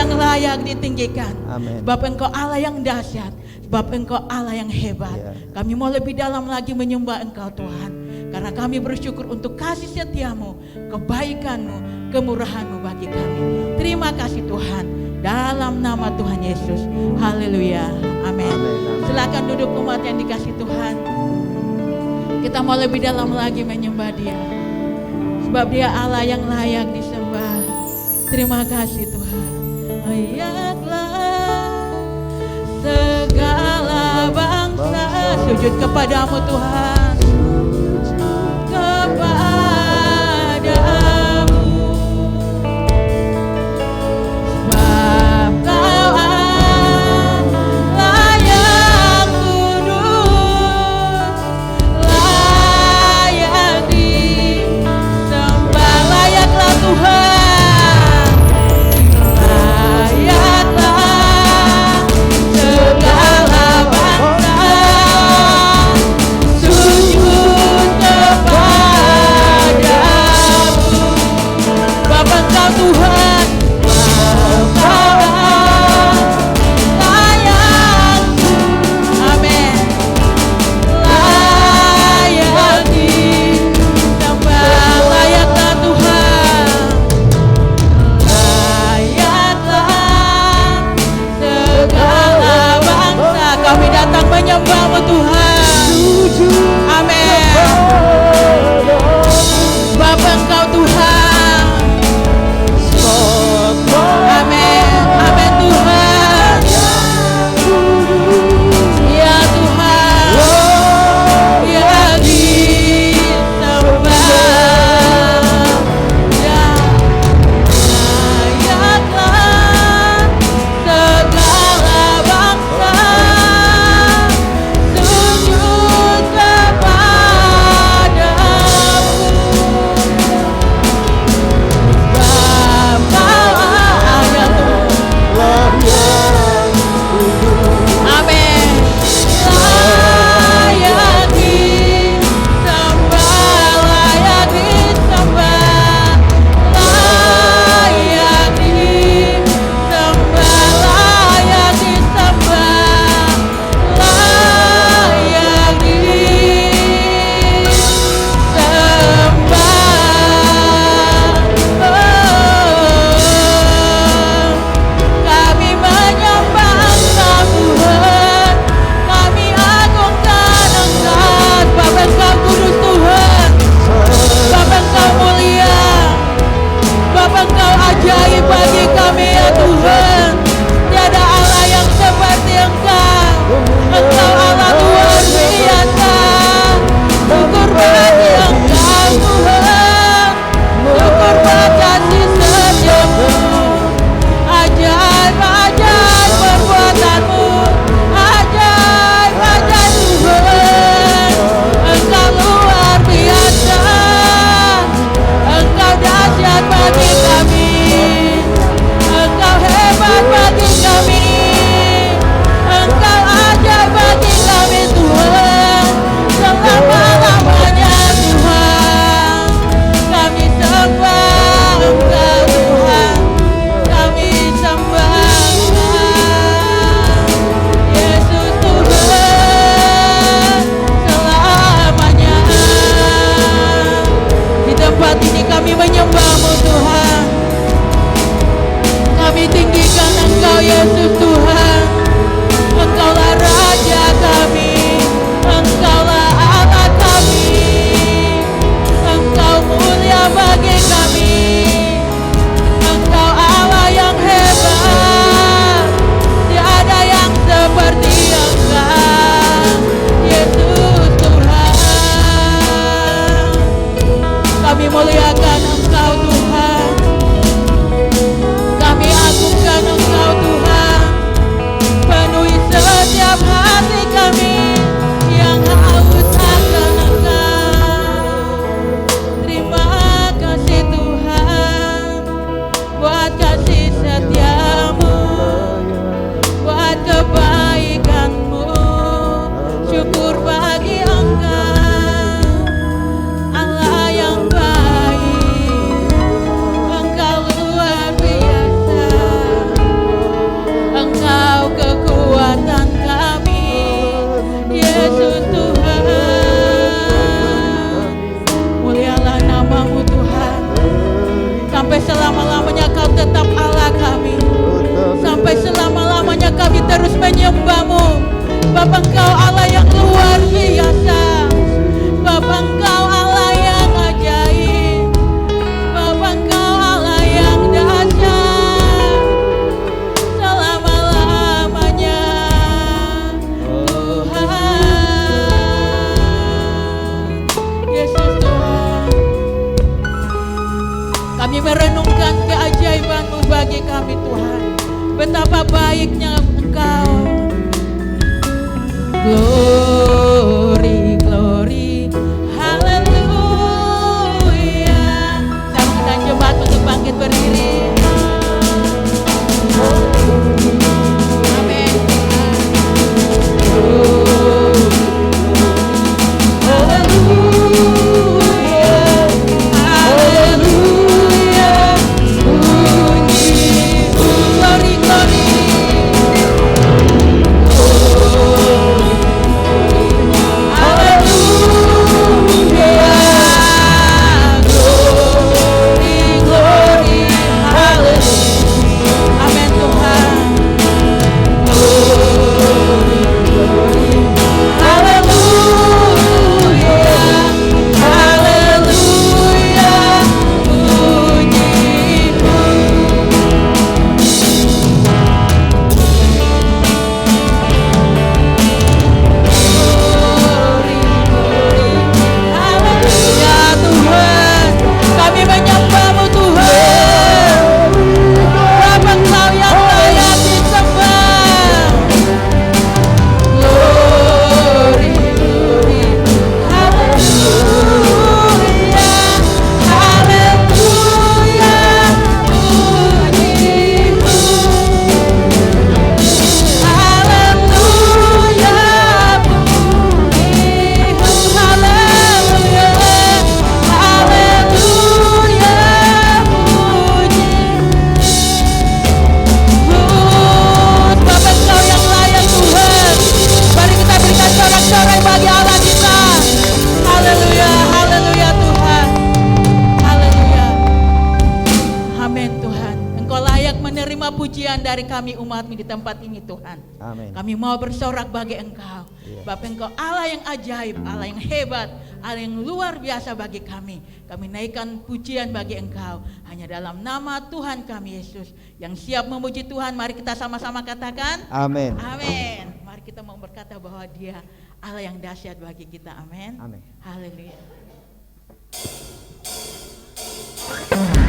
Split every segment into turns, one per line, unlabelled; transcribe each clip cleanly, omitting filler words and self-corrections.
yang layak ditinggikan.
Amin.
Sebab Engkau Allah yang dahsyat. Sebab Engkau Allah yang hebat. Kami mau lebih dalam lagi menyembah Engkau Tuhan. Karena kami bersyukur untuk kasih setiamu, kebaikanmu, kemurahanmu bagi kami. Terima kasih Tuhan. Dalam nama Tuhan Yesus. Haleluya. Amin. Silakan duduk umat yang dikasih Tuhan. Kita mau lebih dalam lagi menyembah Dia. Sebab Dia Allah yang layak disembah. Terima kasih Tuhan. Layaklah segala bangsa sujud kepadamu Tuhan. Kepadamu. Sebab Kau Allah yang kudus, layak disembah. Layaklah Tuhan, layaklah segala bangsa sujud Betapa baiknya Engkau. Glory, glory, haleluya. Sambutkan jemaat untuk bangkit berdiri. Amin. Dari kami umat-Mu di tempat ini Tuhan.
Amin.
Kami mau bersorak bagi Engkau. Bapa, Engkau Allah yang ajaib, Allah yang hebat, Allah yang luar biasa bagi kami. Kami naikkan pujian bagi Engkau hanya dalam nama Tuhan kami Yesus. Yang siap memuji Tuhan, mari kita sama-sama katakan
amin.
Amin. Mari kita mau berkata bahwa Dia Allah yang dahsyat bagi kita. Amin.
Amin.
Haleluya.
Amin.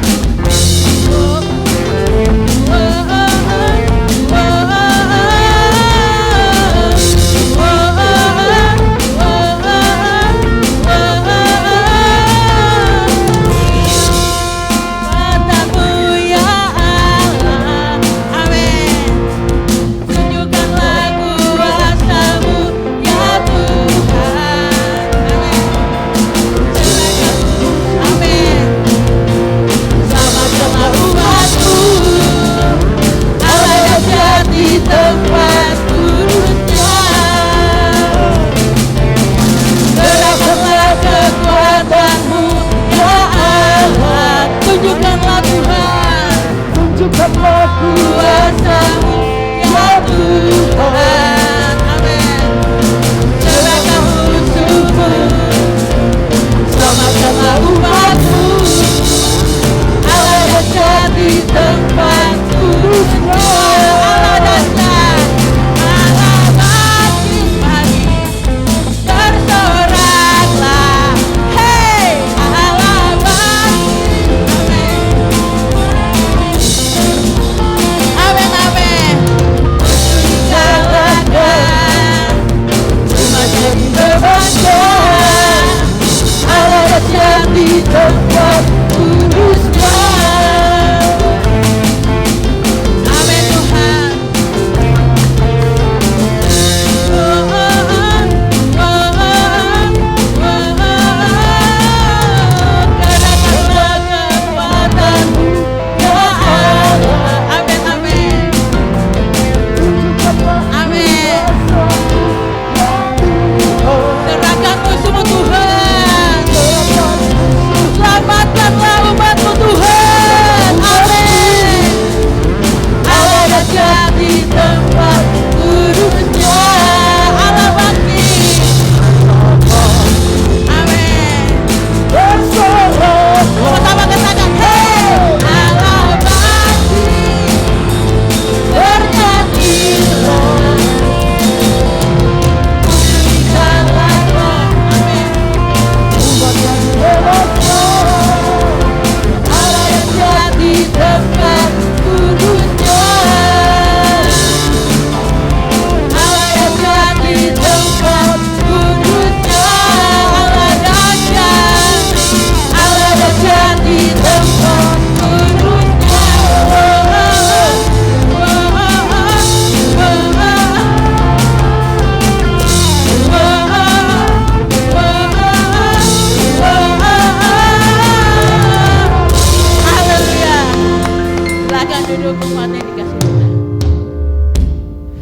kasih Tuhan.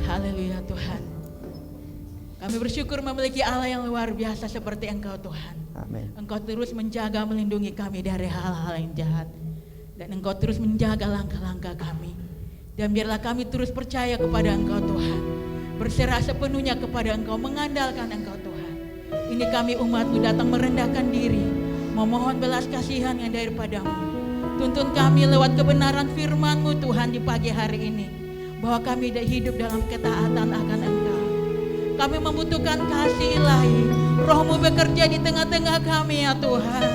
Haleluya Tuhan. Kami bersyukur memiliki Allah yang luar biasa seperti Engkau Tuhan.
Amin.
Engkau terus menjaga, melindungi kami dari hal-hal yang jahat. Dan Engkau terus menjaga langkah-langkah kami. Dan biarlah kami terus percaya kepada Engkau Tuhan. Berserah sepenuhnya kepada Engkau, mengandalkan Engkau Tuhan. Ini kami umat-Mu datang merendahkan diri, memohon belas kasihan yang daripada-Mu. Tuntun kami lewat kebenaran firman-Mu Tuhan di pagi hari ini. Bahwa kami hidup dalam ketaatan akan Engkau. Kami membutuhkan kasih ilahi. Roh-Mu bekerja di tengah-tengah kami ya Tuhan.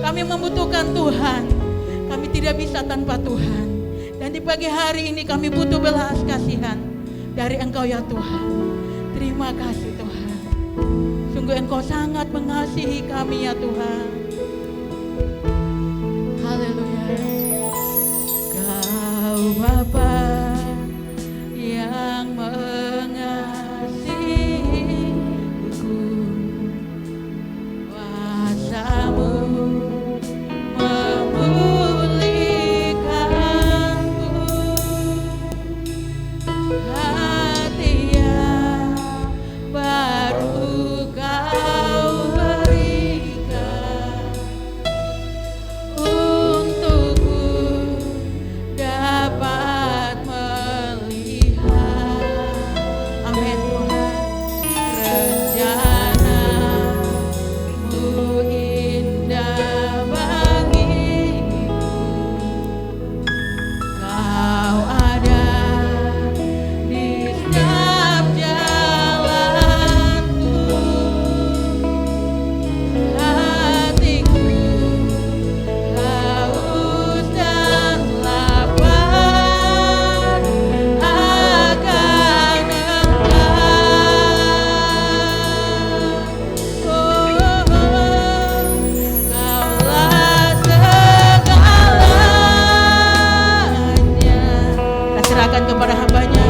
Kami membutuhkan Tuhan. Kami tidak bisa tanpa Tuhan. Dan di pagi hari ini kami butuh belas kasihan dari Engkau ya Tuhan. Terima kasih Tuhan. Sungguh Engkau sangat mengasihi kami ya Tuhan. Haleluya. Kau Bapa yang mengasihiku, kuasa-Mu memulihkanku, hati yang baru Kau berikan untukku dapat melihat. Amin Tuhan. Rencana-Mu indah bagiku. Kau ada di setiap jalanku. Hatiku haus dan lapar akan Engkau. Kaulah segalanya. Kita serahkan kepada hamba-Nya.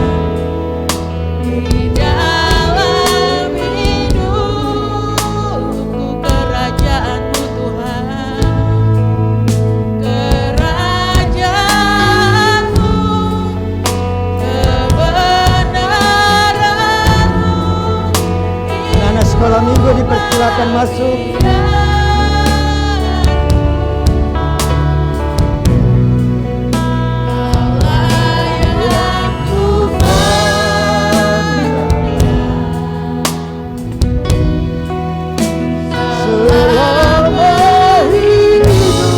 Di dalam hidupku kerajaan-Mu Tuhan. Kerajaan-Mu, kebenaran-Mu.
Anak sekolah minggu dipersilakan masuk. Selama hidupku,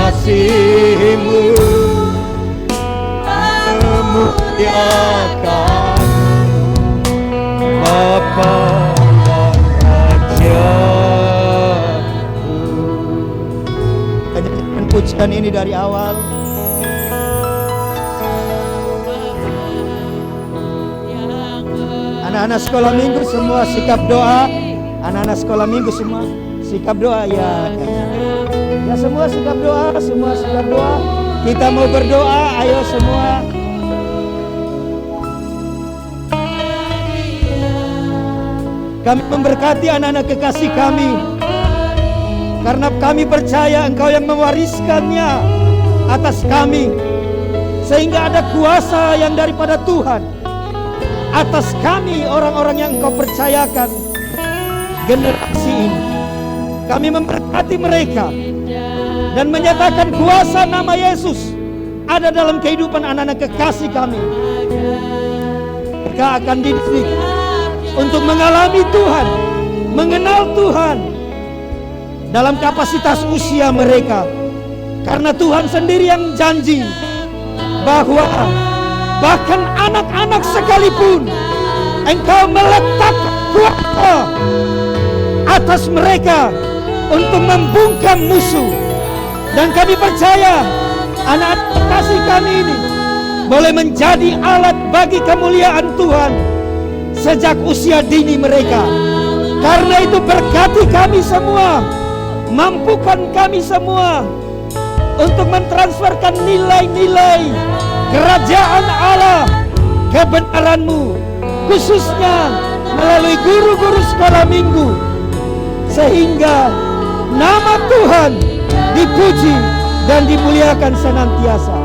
kasih-Mu memuliakan Bapa dan Raja-Ku. Hanya pujian ini dari awal. Anak-anak sekolah minggu semua sikap doa. Anak-anak sekolah minggu semua sikap doa ya. Ya semua sikap doa, semua sikap doa. Kita mau berdoa, ayo semua. Kami memberkati anak-anak kekasih kami. Karena kami percaya Engkau yang mewariskannya atas kami. Sehingga ada kuasa yang daripada Tuhan atas kami, orang-orang yang Engkau percayakan generasi ini. Kami memberkati mereka dan menyatakan kuasa nama Yesus ada dalam kehidupan anak-anak kekasih kami. Mereka akan dididik untuk mengalami Tuhan, mengenal Tuhan dalam kapasitas usia mereka. Karena Tuhan sendiri yang janji bahwa bahkan anak-anak sekalipun Engkau meletakkan kuasa atas mereka untuk membungkam musuh. Dan kami percaya anak-anak kekasih kami ini boleh menjadi alat bagi kemuliaan Tuhan sejak usia dini mereka. Karena itu berkati kami semua, mampukan kami semua untuk mentransferkan nilai-nilai kerajaan Allah, kebenaran-Mu, khususnya melalui guru-guru sekolah minggu, sehingga Nama Tuhan dipuji dan dimuliakan senantiasa.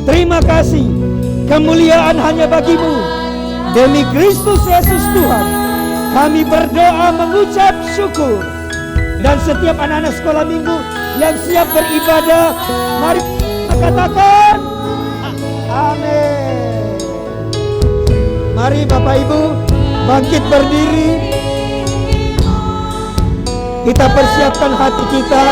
Terima kasih, kemuliaan hanya bagimu. Demi Kristus Yesus Tuhan, kami berdoa mengucap syukur. Dan setiap anak-anak sekolah minggu yang siap beribadah, mari kita katakan amin. Mari Bapak Ibu bangkit berdiri. Kita persiapkan hati kita.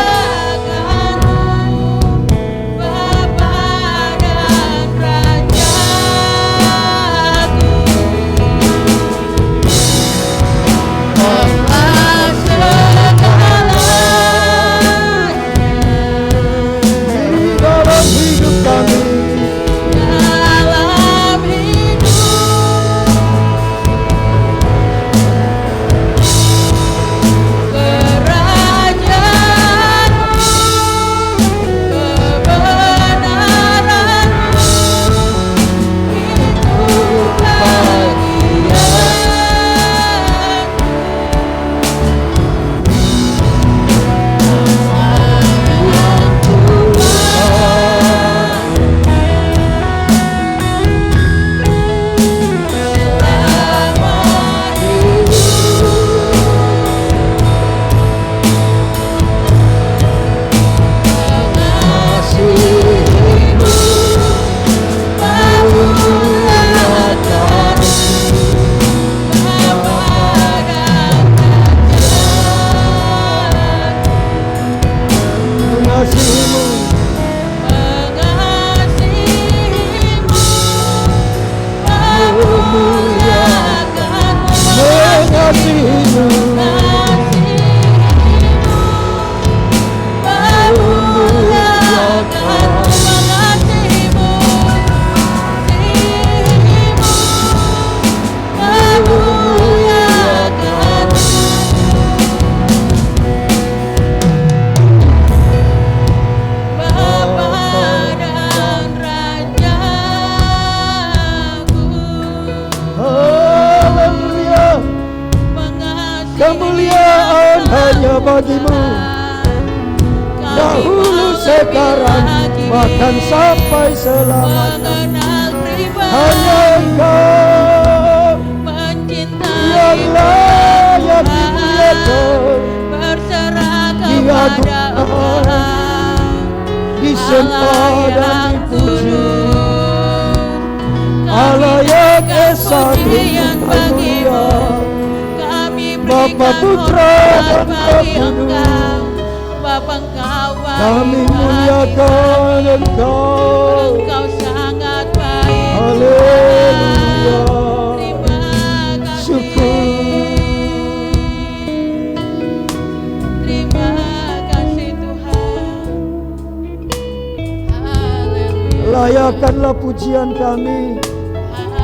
Kemuliaan hanya bagimu, dahulu sekarang bahkan sampai selamanya. Hanya Engkau yang layak dimuliakan, diagungkan, disembah dan dipuji. Allah yang esa dan mulia, Bapa, Putra dan Roh Kudus, kami muliakan Engkau.
Engkau sangat baik.
Haleluya.
Terima kasih.
Syukur.
Terima kasih Tuhan. Haleluya.
Layakkanlah pujian kami,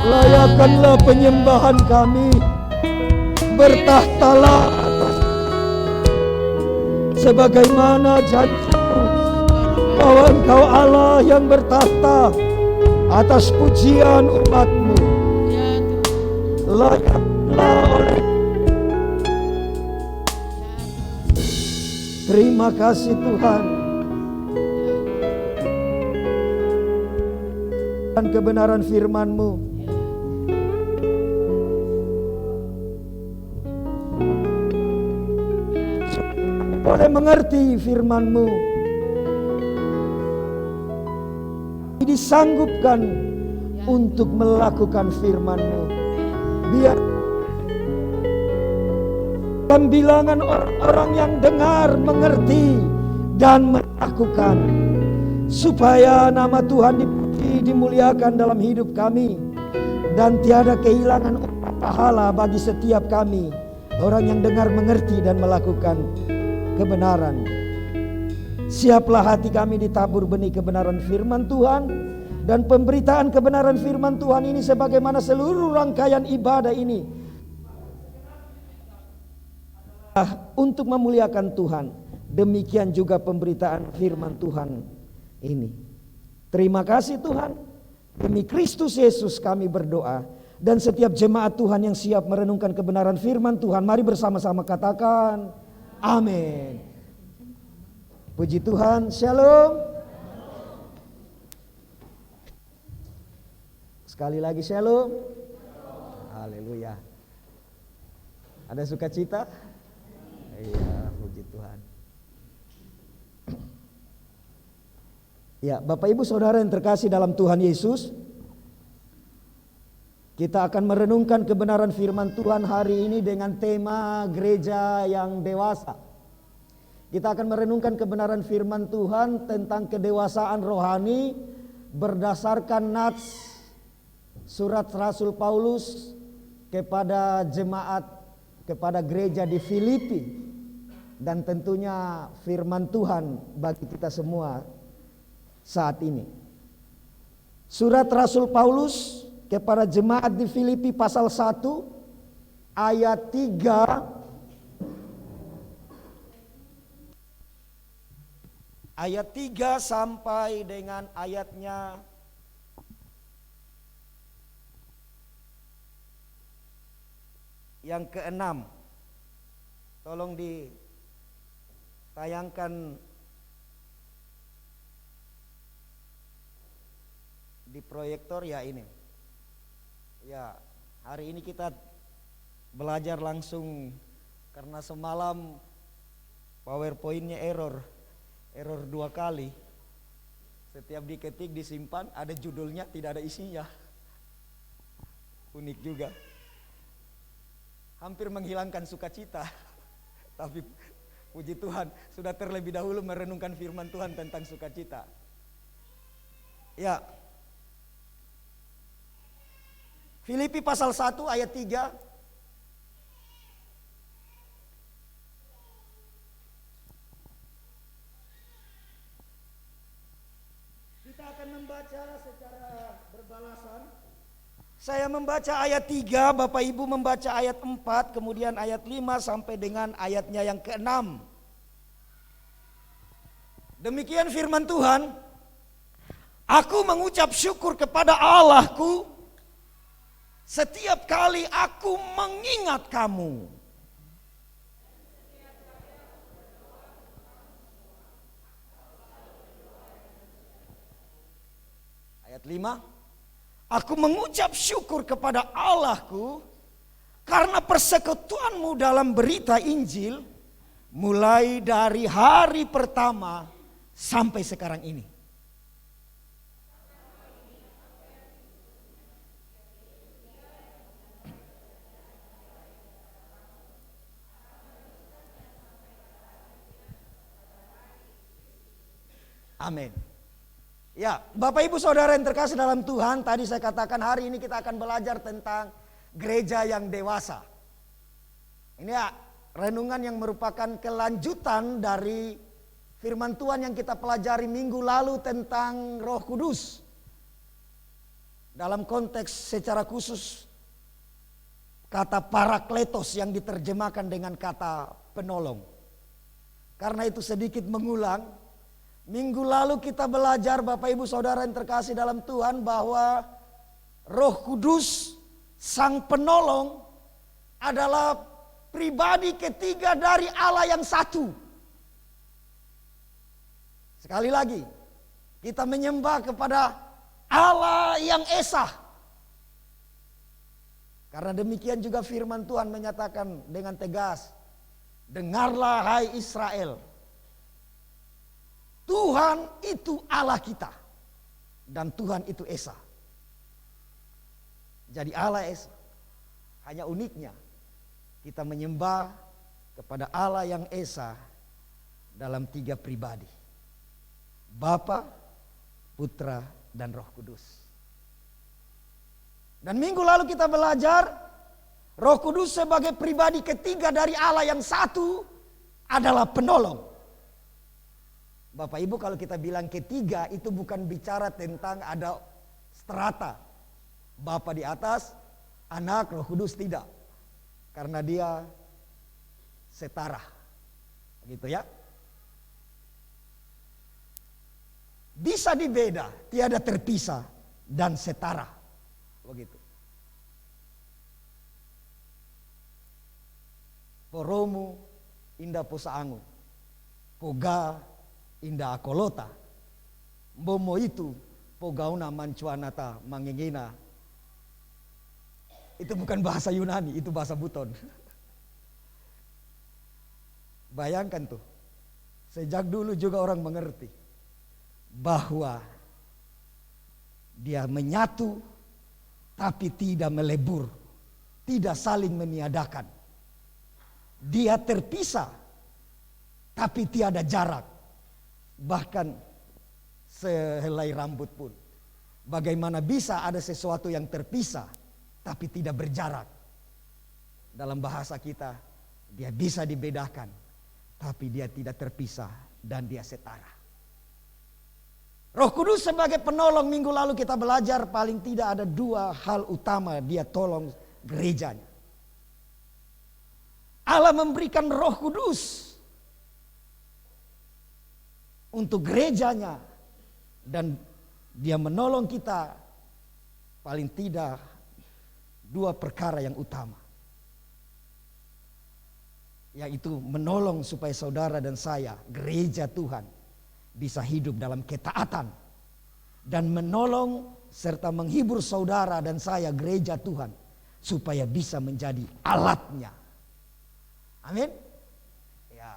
layakkanlah penyembahan kami. Bertahtalah sebagaimana janji-Mu bahwa Engkau Allah yang bertahta atas pujian umat-Mu.
Ya Tuhan.
Layaklah oleh. Terima kasih Tuhan. Dan kebenaran firman-Mu boleh mengerti firman-Mu, disanggupkan untuk melakukan firman-Mu. Biar dalam bilangan orang-orang yang dengar, mengerti dan melakukan, supaya nama Tuhan dipuji, dimuliakan dalam hidup kami, dan tiada kehilangan pahala bagi setiap kami, orang yang dengar, mengerti dan melakukan kebenaran. Siaplah hati kami ditabur benih kebenaran firman Tuhan, dan pemberitaan kebenaran firman Tuhan ini sebagaimana seluruh rangkaian ibadah ini untuk memuliakan Tuhan. Demikian juga pemberitaan firman Tuhan ini. Terima kasih Tuhan. Demi Kristus Yesus kami berdoa. Dan setiap jemaat Tuhan yang siap merenungkan kebenaran firman Tuhan, mari bersama-sama katakan amin. Puji Tuhan, shalom. Sekali lagi shalom. Haleluya. Ada sukacita? Iya, puji Tuhan. Ya, Bapak Ibu Saudara yang terkasih dalam Tuhan Yesus, kita akan merenungkan kebenaran firman Tuhan hari ini dengan tema gereja yang dewasa. Kita akan merenungkan kebenaran firman Tuhan tentang kedewasaan rohani berdasarkan nats surat Rasul Paulus kepada jemaat, kepada gereja di Filipi, dan tentunya firman Tuhan bagi kita semua saat ini. Surat Rasul Paulus kepada jemaat di Filipi pasal 1 ayat 3 sampai dengan ayatnya yang ke-6. Tolong ditayangkan di proyektor ya ini. Ya, hari ini kita belajar langsung karena semalam PowerPoint-nya error 2 kali. Setiap diketik disimpan ada judulnya, tidak ada isinya. Unik juga. Hampir menghilangkan sukacita. Tapi puji Tuhan sudah terlebih dahulu merenungkan firman Tuhan tentang sukacita. Ya. Filipi pasal 1 ayat 3. Kita akan membaca secara berbalasan. Saya membaca ayat 3, Bapak Ibu membaca ayat 4, kemudian ayat 5 sampai dengan ayatnya yang ke-6. Demikian firman Tuhan. Aku mengucap syukur kepada Allahku setiap kali aku mengingat kamu. Ayat 5. Aku mengucap syukur kepada Allahku karena persekutuanmu dalam berita Injil mulai dari hari pertama sampai sekarang ini. Amin. Ya, Bapak Ibu Saudara yang terkasih dalam Tuhan, tadi saya katakan hari ini kita akan belajar tentang gereja yang dewasa. Ini ya, renungan yang merupakan kelanjutan dari firman Tuhan yang kita pelajari minggu lalu tentang Roh Kudus. Dalam konteks secara khusus kata parakletos yang diterjemahkan dengan kata penolong. Karena itu sedikit mengulang. Minggu lalu kita belajar Bapak Ibu Saudara yang terkasih dalam Tuhan bahwa Roh Kudus Sang Penolong adalah pribadi ketiga dari Allah yang satu. Sekali lagi, kita menyembah kepada Allah yang Esa. Karena demikian juga firman Tuhan menyatakan dengan tegas, dengarlah hai Israel, Tuhan itu Allah kita dan Tuhan itu Esa. Jadi Allah Esa. Hanya uniknya kita menyembah kepada Allah yang Esa dalam 3 pribadi. Bapa, Putra, dan Roh Kudus. Dan minggu lalu kita belajar Roh Kudus sebagai pribadi ketiga dari Allah yang satu adalah penolong. Bapak Ibu, kalau kita bilang ketiga itu bukan bicara tentang ada strata. Bapa di atas, Anak, Roh Kudus, tidak. Karena dia setara. Gitu ya. Bisa dibeda, tiada terpisah dan setara. Begitu. Poromu indah posaangu. Poga inda akolota. Bomo itu pogauna mancuanata mangingina. Itu bukan bahasa Yunani, itu bahasa Buton. Bayangkan tuh, sejak dulu juga orang mengerti bahwa dia menyatu tapi tidak melebur, tidak saling meniadakan. Dia terpisah tapi tiada jarak, bahkan sehelai rambut pun. Bagaimana bisa ada sesuatu yang terpisah tapi tidak berjarak? Dalam bahasa kita, dia bisa dibedakan tapi dia tidak terpisah dan dia setara. Roh Kudus sebagai penolong, minggu lalu kita belajar paling tidak ada 2 hal utama dia tolong gerejanya. Allah memberikan Roh Kudus untuk gerejanya dan dia menolong kita paling tidak 2 perkara yang utama. Yaitu menolong supaya saudara dan saya, gereja Tuhan, bisa hidup dalam ketaatan. Dan menolong serta menghibur saudara dan saya, gereja Tuhan, supaya bisa menjadi alatnya. Amin. Ya.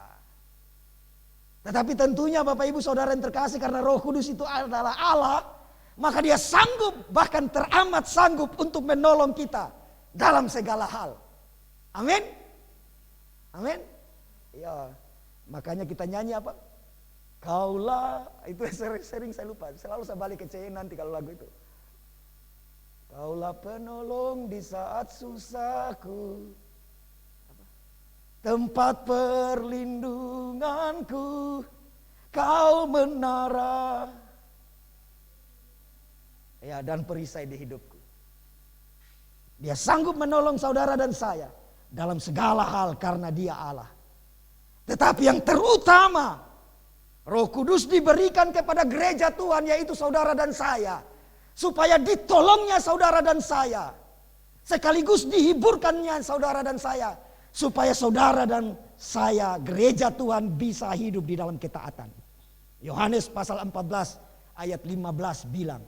Tetapi tentunya Bapak Ibu Saudara yang terkasih, karena Roh Kudus itu adalah Allah, maka dia sanggup, bahkan teramat sanggup untuk menolong kita dalam segala hal. Amin. Amin. Ya, makanya kita nyanyi apa? Kaulah, itu sering saya lupa. Selalu saya balik ke C nanti kalau lagu itu. Kaulah penolong di saat susahku, tempat perlindunganku, kau menara, ya, dan perisai di hidupku. Dia sanggup menolong saudara dan saya dalam segala hal karena dia Allah. Tetapi yang terutama, Roh Kudus diberikan kepada gereja Tuhan, yaitu saudara dan saya, supaya ditolongnya saudara dan saya, sekaligus dihiburkannya saudara dan saya, supaya saudara dan saya, gereja Tuhan, bisa hidup di dalam ketaatan. Yohanes pasal 14 ayat 15 bilang,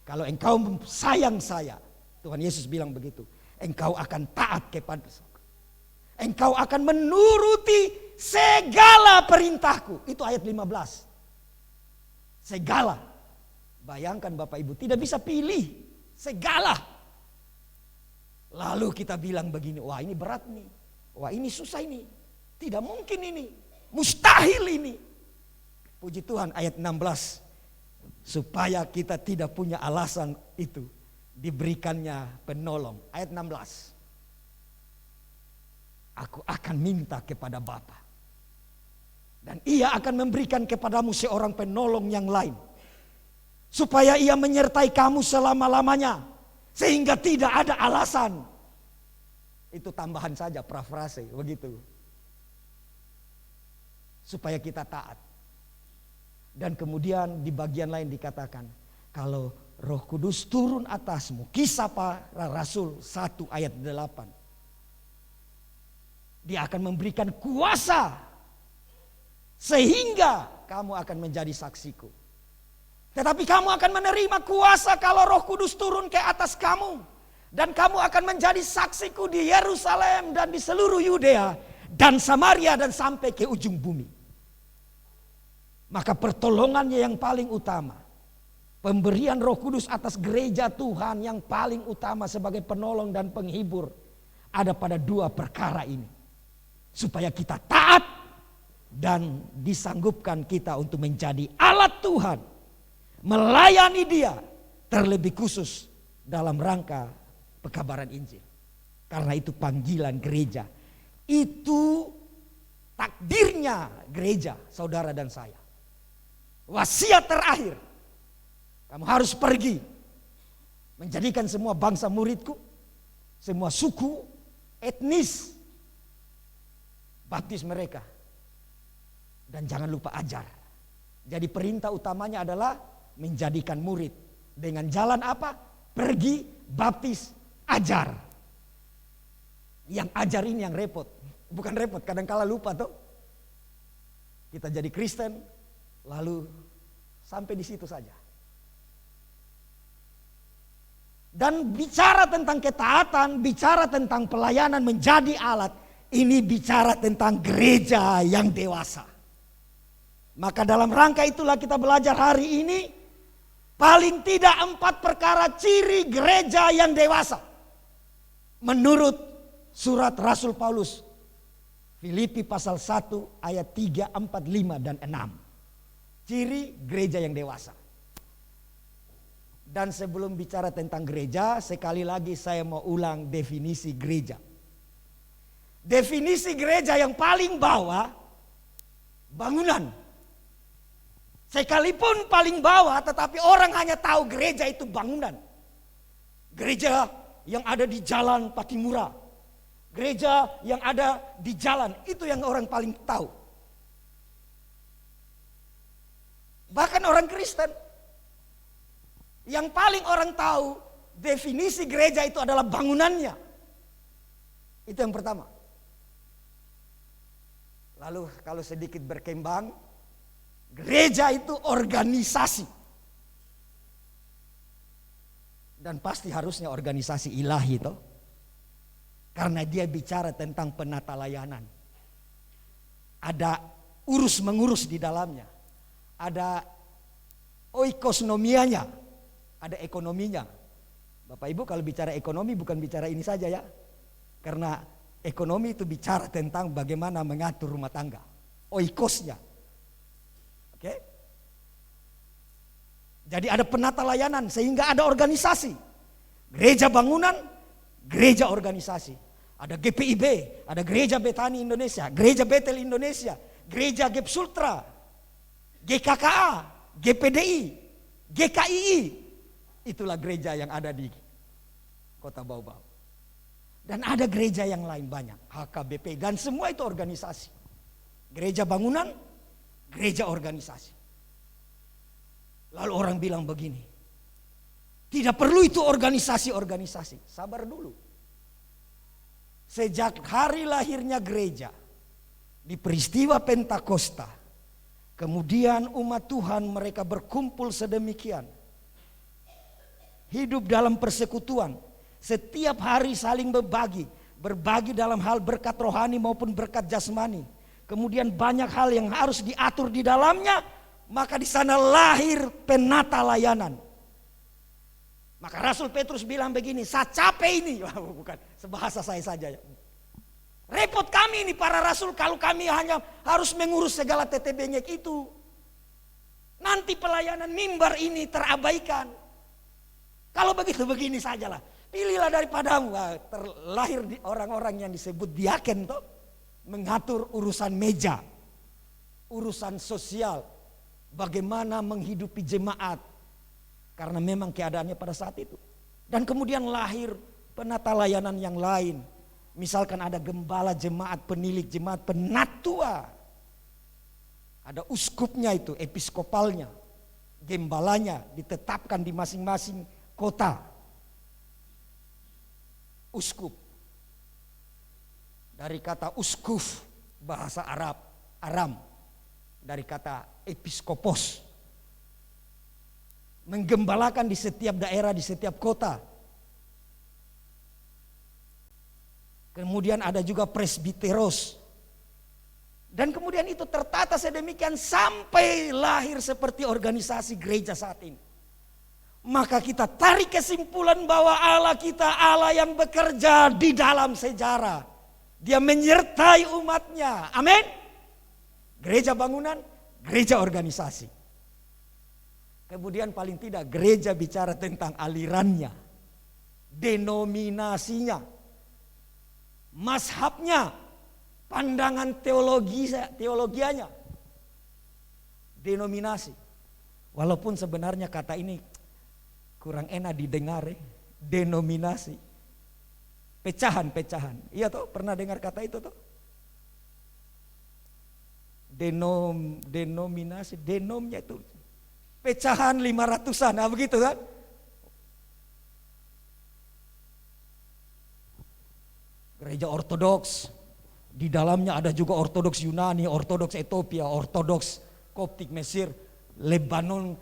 kalau engkau sayang saya, Tuhan Yesus bilang begitu, engkau akan taat kepada saya. Engkau akan menuruti segala perintahku. Itu ayat 15. Segala. Bayangkan Bapak Ibu, tidak bisa pilih. Segala. Lalu kita bilang begini, wah ini berat nih. Wah ini susah ini. Tidak mungkin ini. Mustahil ini. Puji Tuhan, ayat 16. Supaya kita tidak punya alasan itu. Diberikannya penolong. Ayat 16. Aku akan minta kepada Bapa, dan ia akan memberikan kepadamu seorang penolong yang lain, supaya ia menyertai kamu selama-lamanya, sehingga tidak ada alasan. Itu tambahan saja, parafrase begitu. Supaya kita taat. Dan kemudian di bagian lain dikatakan, kalau Roh Kudus turun atasmu, Kisah Para Rasul 1 ayat 8. Dia akan memberikan kuasa sehingga kamu akan menjadi saksiku. Tetapi kamu akan menerima kuasa kalau Roh Kudus turun ke atas kamu. Dan kamu akan menjadi saksiku di Yerusalem dan di seluruh Yudea dan Samaria dan sampai ke ujung bumi. Maka pertolongannya yang paling utama, pemberian Roh Kudus atas gereja Tuhan yang paling utama sebagai penolong dan penghibur, ada pada 2 perkara ini. Supaya kita taat dan disanggupkan kita untuk menjadi alat Tuhan, melayani Dia, terlebih khusus dalam rangka pekabaran Injil. Karena itu panggilan gereja, itu takdirnya gereja, saudara dan saya. Wasiat terakhir, kamu harus pergi menjadikan semua bangsa muridku, semua suku, etnis, baptis mereka. Dan jangan lupa ajar. Jadi perintah utamanya adalah menjadikan murid. Dengan jalan apa? Pergi, baptis, ajar. Yang ajar ini yang repot. Bukan repot, kadang-kala lupa tuh. Kita jadi Kristen, Lalu sampai di situ saja. Dan bicara tentang ketaatan, bicara tentang pelayanan menjadi alat, ini bicara tentang gereja yang dewasa. Maka dalam rangka itulah kita belajar hari ini, paling tidak 4 perkara ciri gereja yang dewasa. Menurut surat Rasul Paulus, Filipi pasal 1 ayat 3, 4, 5, dan 6. Ciri gereja yang dewasa. Dan sebelum bicara tentang gereja, sekali lagi saya mau ulang definisi gereja. Definisi gereja yang paling bawah, bangunan. Sekalipun paling bawah, tetapi orang hanya tahu gereja itu bangunan. Gereja yang ada di jalan Patimura. Gereja yang ada di jalan, itu yang orang paling tahu. Bahkan orang Kristen, yang paling orang tahu definisi gereja itu adalah bangunannya. Itu yang pertama. Lalu kalau sedikit berkembang, gereja itu organisasi. Dan pasti harusnya organisasi ilahi toh. Karena dia bicara tentang penata layanan. Ada urus mengurus di dalamnya. Ada oikosnomianya. Ada ekonominya. Bapak Ibu kalau bicara ekonomi bukan bicara ini saja ya. Karena ekonomi itu bicara tentang bagaimana mengatur rumah tangga. Oikosnya. Oke? Jadi ada penata layanan sehingga ada organisasi. Gereja bangunan, gereja organisasi. Ada GPIB, ada Gereja Betani Indonesia, Gereja Betel Indonesia, Gereja Gep Sultra, GKKA, GPDI, GKII. Itulah gereja yang ada di Kota Bau-Bau. Dan ada gereja yang lain banyak, HKBP, dan semua itu organisasi. Gereja bangunan, gereja organisasi. Lalu orang bilang begini, tidak perlu itu organisasi-organisasi. Sabar dulu. Sejak hari lahirnya gereja, di peristiwa Pentakosta, kemudian umat Tuhan mereka berkumpul sedemikian. Hidup dalam persekutuan, setiap hari saling berbagi dalam hal berkat rohani maupun berkat jasmani. Kemudian banyak hal yang harus diatur di dalamnya, maka di sana lahir penata layanan. Maka Rasul Petrus bilang begini, saya capek ini, bukan sebahasa saya saja ya. Repot kami ini para rasul kalau kami hanya harus mengurus segala tetebengek itu. Nanti pelayanan mimbar ini terabaikan. Kalau begitu begini sajalah. Pilihlah daripadamu. Terlahir orang-orang yang disebut diaken toh, mengatur urusan meja, urusan sosial, bagaimana menghidupi jemaat. Karena memang keadaannya pada saat itu. Dan kemudian lahir penata layanan yang lain. Misalkan ada gembala jemaat, penilik jemaat, penatua. Ada uskupnya itu, episkopalnya, gembalanya ditetapkan di masing-masing kota. Uskup. Dari kata uskuf, bahasa Arab, Aram. Dari kata episkopos. Menggembalakan di setiap daerah, di setiap kota. Kemudian ada juga presbiteros. Dan kemudian itu tertata sedemikian sampai lahir seperti organisasi gereja saat ini. Maka kita tarik kesimpulan bahwa Allah kita Allah yang bekerja di dalam sejarah. Dia menyertai umatnya. Amin. Gereja bangunan, gereja organisasi. Kemudian paling tidak gereja bicara tentang alirannya, denominasinya, mazhabnya, pandangan teologianya, denominasi. Walaupun sebenarnya kata ini kurang enak didengar, denominasi, pecahan-pecahan. Iya toh, pernah dengar kata itu toh? Denominasi, denomnya itu pecahan 500-an, nah begitu kan? Gereja Ortodoks, di dalamnya ada juga Ortodoks Yunani, Ortodoks Ethiopia, Ortodoks Koptik Mesir, Lebanon,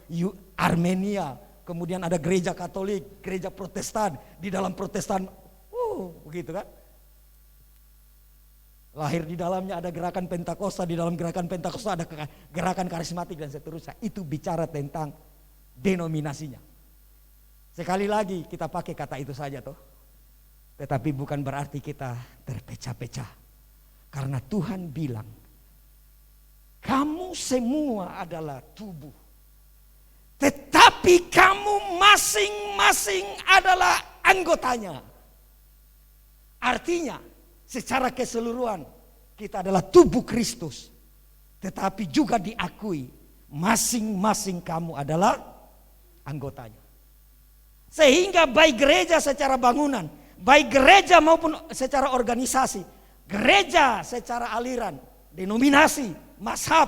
Armenia, kemudian ada gereja Katolik, gereja Protestan. Di dalam Protestan, begitu kan? Lahir di dalamnya ada gerakan Pentakosta, di dalam gerakan Pentakosta ada gerakan karismatik dan seterusnya. Itu bicara tentang denominasinya. Sekali lagi kita pakai kata itu saja toh. Tetapi bukan berarti kita terpecah-pecah. Karena Tuhan bilang, kamu semua adalah tubuh. Tetapi kamu masing-masing adalah anggotanya. Artinya, secara keseluruhan kita adalah tubuh Kristus. Tetapi juga diakui masing-masing kamu adalah anggotanya. Sehingga baik gereja secara bangunan, baik gereja maupun secara organisasi, gereja secara aliran, denominasi, mazhab,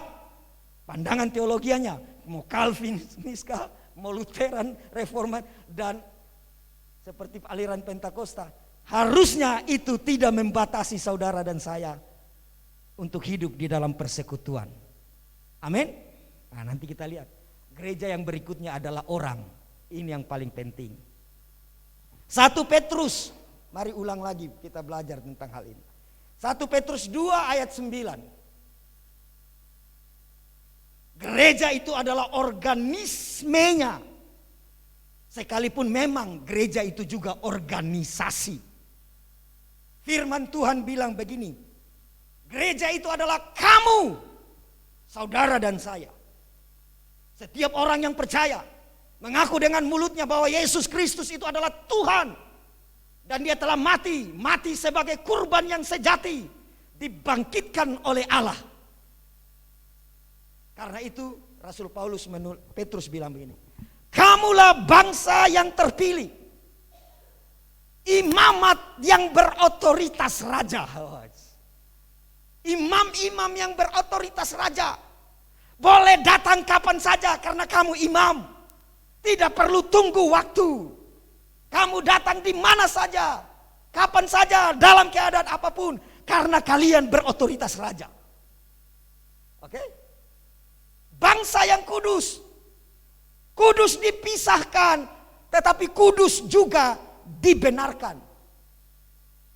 pandangan teologianya, mau Calvinis kah, mau Lutheran, Reformat, dan seperti aliran Pentakosta, harusnya itu tidak membatasi saudara dan saya untuk hidup di dalam persekutuan. Amin. Nah, nanti kita lihat gereja yang berikutnya adalah orang. Ini yang paling penting. 1 Petrus, mari ulang lagi kita belajar tentang hal ini. 1 Petrus 2 ayat 9. Gereja itu adalah organismenya. Sekalipun memang gereja itu juga organisasi. Firman Tuhan bilang begini, gereja itu adalah kamu, saudara dan saya. Setiap orang yang percaya, mengaku dengan mulutnya bahwa Yesus Kristus itu adalah Tuhan. Dan dia telah mati sebagai kurban yang sejati, dibangkitkan oleh Allah. Karena itu Rasul Petrus bilang begini, kamulah bangsa yang terpilih, imamat yang berotoritas raja. Imam-imam yang berotoritas raja boleh datang kapan saja karena kamu imam. Tidak perlu tunggu waktu. Kamu datang di mana saja, kapan saja, dalam keadaan apapun, karena kalian berotoritas raja. Oke? Bangsa yang kudus. Kudus dipisahkan, tetapi kudus juga dibenarkan.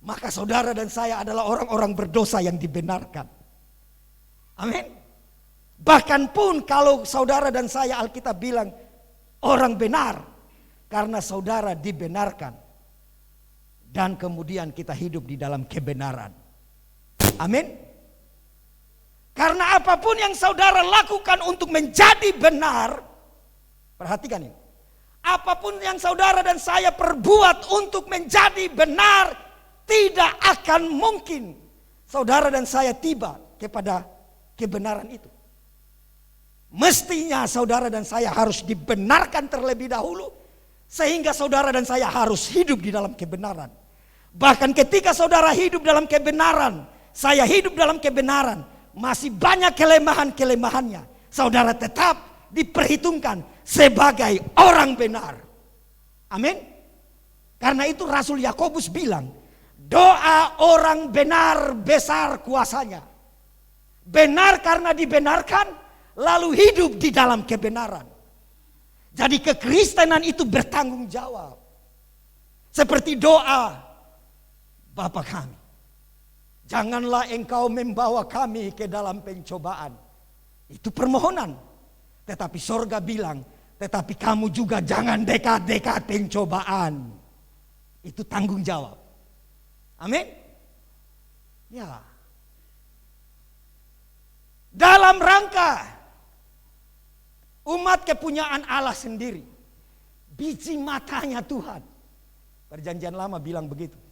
Maka saudara dan saya adalah orang-orang berdosa yang dibenarkan. Amin. Bahkan pun kalau saudara dan saya, Alkitab bilang orang benar, karena saudara dibenarkan. Dan kemudian kita hidup di dalam kebenaran. Amin. Karena apapun yang saudara lakukan untuk menjadi benar, perhatikan ini. Apapun yang saudara dan saya perbuat untuk menjadi benar, tidak akan mungkin saudara dan saya tiba kepada kebenaran itu. Mestinya saudara dan saya harus dibenarkan terlebih dahulu, sehingga saudara dan saya harus hidup di dalam kebenaran. Bahkan ketika saudara hidup dalam kebenaran, saya hidup dalam kebenaran, masih banyak kelemahan-kelemahannya, saudara tetap diperhitungkan sebagai orang benar. Amin. Karena itu Rasul Yakobus bilang, doa orang benar besar kuasanya. Benar karena dibenarkan, lalu hidup di dalam kebenaran. Jadi kekristenan itu bertanggung jawab. Seperti doa Bapa kami, janganlah engkau membawa kami ke dalam pencobaan. Itu permohonan. Tetapi sorga bilang, tetapi kamu juga jangan dekat-dekat pencobaan. Itu tanggung jawab. Amin. Ya. Dalam rangka umat kepunyaan Allah sendiri, biji matanya Tuhan. Perjanjian Lama bilang begitu.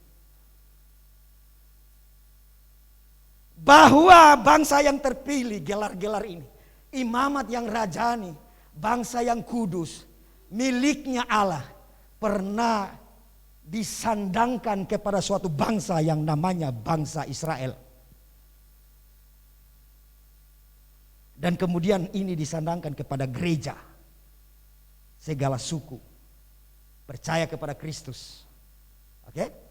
Bahwa bangsa yang terpilih, gelar-gelar ini, imamat yang rajani, bangsa yang kudus, miliknya Allah, pernah disandangkan kepada suatu bangsa yang namanya bangsa Israel. Dan kemudian ini disandangkan kepada gereja, segala suku, percaya kepada Kristus. Oke?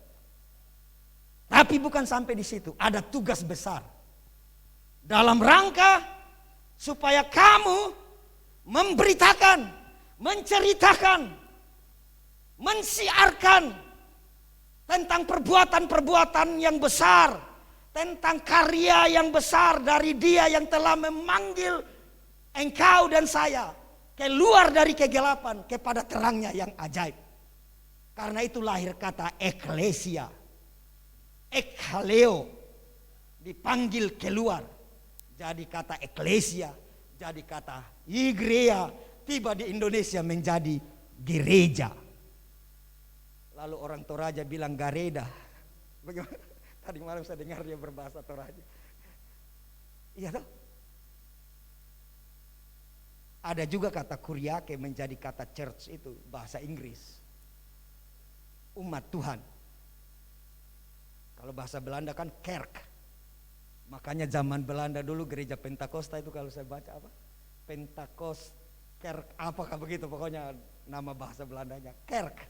Tapi bukan sampai di situ, ada tugas besar dalam rangka supaya kamu memberitakan, menceritakan, mensiarkan tentang perbuatan-perbuatan yang besar, tentang karya yang besar dari Dia yang telah memanggil engkau dan saya keluar dari kegelapan kepada terangnya yang ajaib. Karena itu lahir kata eklesia, ekhaleo, dipanggil keluar. Jadi kata eklesia, jadi kata igreja, tiba di Indonesia menjadi gereja. Lalu orang Toraja bilang gareda. Bagaimana? Tadi malam saya dengar dia berbahasa Toraja. Iya toh? Ada juga kata kuriake menjadi kata church, itu bahasa Inggris. Umat Tuhan. Kalau bahasa Belanda kan kerk. Makanya zaman Belanda dulu gereja Pentakosta itu kalau saya baca apa? Pentakost kerk, apakah begitu pokoknya nama bahasa Belandanya. Kerk.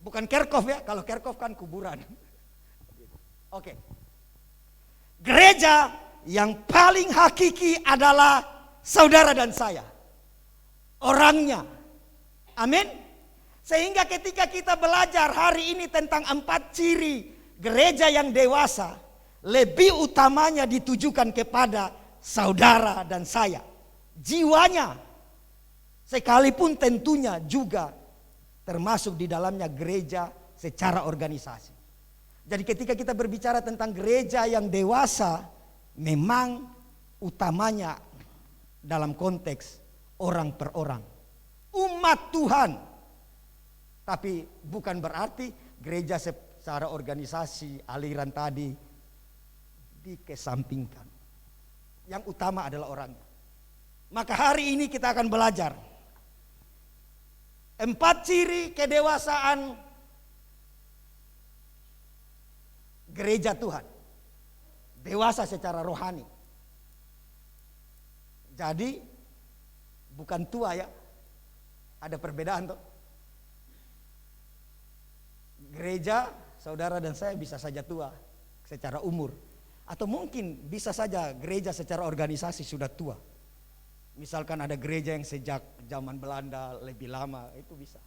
Bukan kerkhof ya, kalau kerkhof kan kuburan. Oke. Gereja yang paling hakiki adalah saudara dan saya. Orangnya. Amin. Sehingga ketika kita belajar hari ini tentang 4 ciri gereja yang dewasa, lebih utamanya ditujukan kepada saudara dan saya. Jiwanya, sekalipun tentunya juga termasuk di dalamnya gereja secara organisasi. Jadi ketika kita berbicara tentang gereja yang dewasa, memang utamanya dalam konteks orang per orang. Umat Tuhan. Tapi bukan berarti gereja secara organisasi, aliran tadi dikesampingkan. Yang utama adalah orangnya. Maka hari ini kita akan belajar 4 ciri kedewasaan gereja Tuhan. Dewasa secara rohani. Jadi bukan tua ya. Ada perbedaan toh. Gereja, saudara dan saya bisa saja tua secara umur. Atau mungkin bisa saja gereja secara organisasi sudah tua. Misalkan ada gereja yang sejak zaman Belanda lebih lama, itu bisa.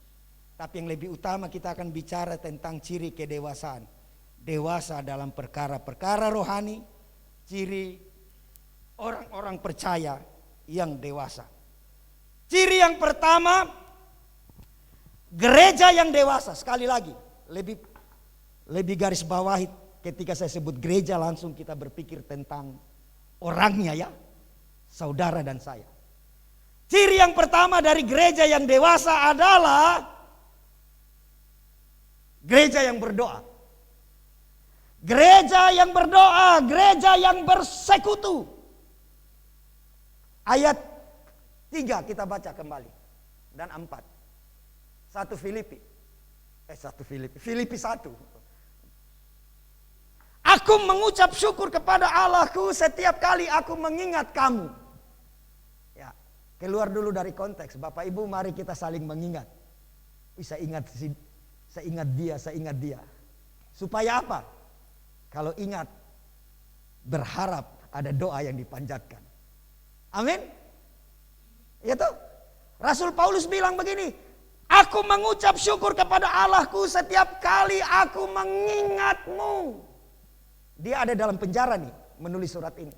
Tapi yang lebih utama kita akan bicara tentang ciri kedewasaan. Dewasa dalam perkara-perkara rohani, ciri orang-orang percaya yang dewasa. Ciri yang pertama, gereja yang dewasa. Sekali lagi, lebih garis bawahi ketika saya sebut gereja langsung kita berpikir tentang orangnya ya, saudara dan saya. Ciri yang pertama dari gereja yang dewasa adalah gereja yang berdoa. Gereja yang berdoa, gereja yang bersekutu. Ayat 3 kita baca kembali dan 4. Filipi 1. Aku mengucap syukur kepada Allahku setiap kali aku mengingat kamu. Ya, keluar dulu dari konteks. Bapak Ibu, mari kita saling mengingat. Saya ingat dia. Supaya apa? Kalau ingat, berharap ada doa yang dipanjatkan. Amin. Ya toh? Rasul Paulus bilang begini, aku mengucap syukur kepada Allahku setiap kali aku mengingatmu. Dia ada dalam penjara nih menulis surat ini.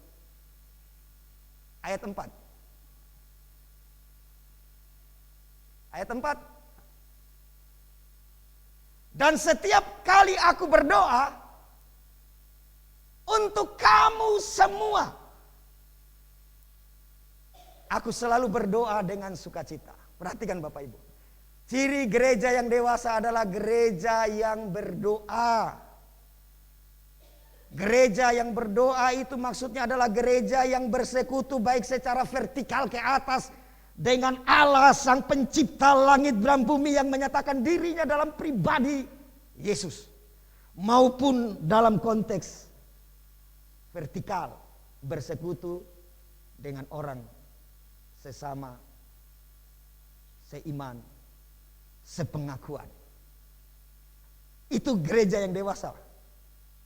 Ayat 4. Ayat 4. Dan setiap kali aku berdoa untuk kamu semua, aku selalu berdoa dengan sukacita. Perhatikan Bapak Ibu. Ciri gereja yang dewasa adalah gereja yang berdoa. Gereja yang berdoa itu maksudnya adalah gereja yang bersekutu baik secara vertikal ke atas dengan Allah sang pencipta langit dan bumi yang menyatakan dirinya dalam pribadi Yesus, maupun dalam konteks vertikal bersekutu dengan orang sesama, seiman, sepengakuan. Itu gereja yang dewasa.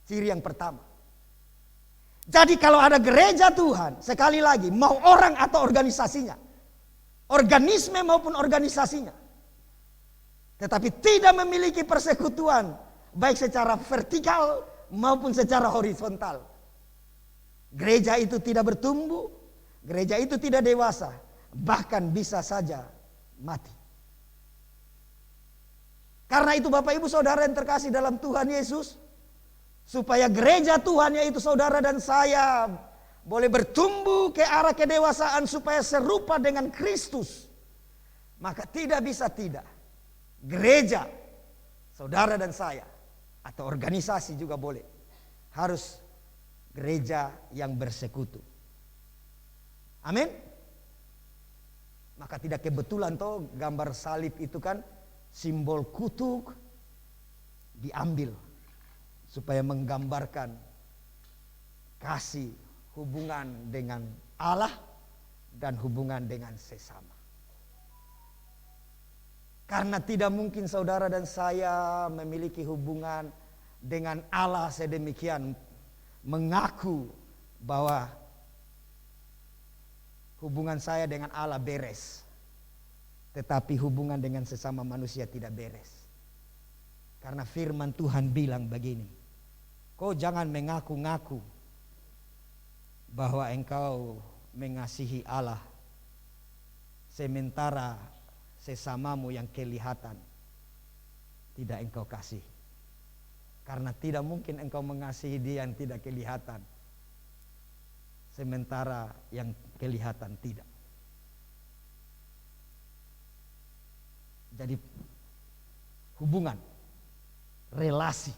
Ciri yang pertama. Jadi kalau ada gereja Tuhan, sekali lagi, mau orang atau organisasinya, organisme maupun organisasinya, tetapi tidak memiliki persekutuan, baik secara vertikal maupun secara horizontal, gereja itu tidak bertumbuh, gereja itu tidak dewasa, bahkan bisa saja mati. Karena itu Bapak Ibu Saudara yang terkasih dalam Tuhan Yesus, supaya gereja Tuhan yaitu saudara dan saya boleh bertumbuh ke arah kedewasaan supaya serupa dengan Kristus, maka tidak bisa tidak gereja, saudara dan saya, atau organisasi juga boleh, harus gereja yang bersekutu. Amin. Maka tidak kebetulan toh gambar salib itu kan simbol kutuk diambil supaya menggambarkan kasih, hubungan dengan Allah dan hubungan dengan sesama. Karena tidak mungkin saudara dan saya memiliki hubungan dengan Allah sedemikian, mengaku bahwa hubungan saya dengan Allah beres, tetapi hubungan dengan sesama manusia tidak beres. Karena firman Tuhan bilang begini, kau jangan mengaku-ngaku bahwa engkau mengasihi Allah, sementara sesamamu yang kelihatan tidak engkau kasih. Karena tidak mungkin engkau mengasihi dia yang tidak kelihatan, sementara yang kelihatan tidak. Jadi hubungan, relasi,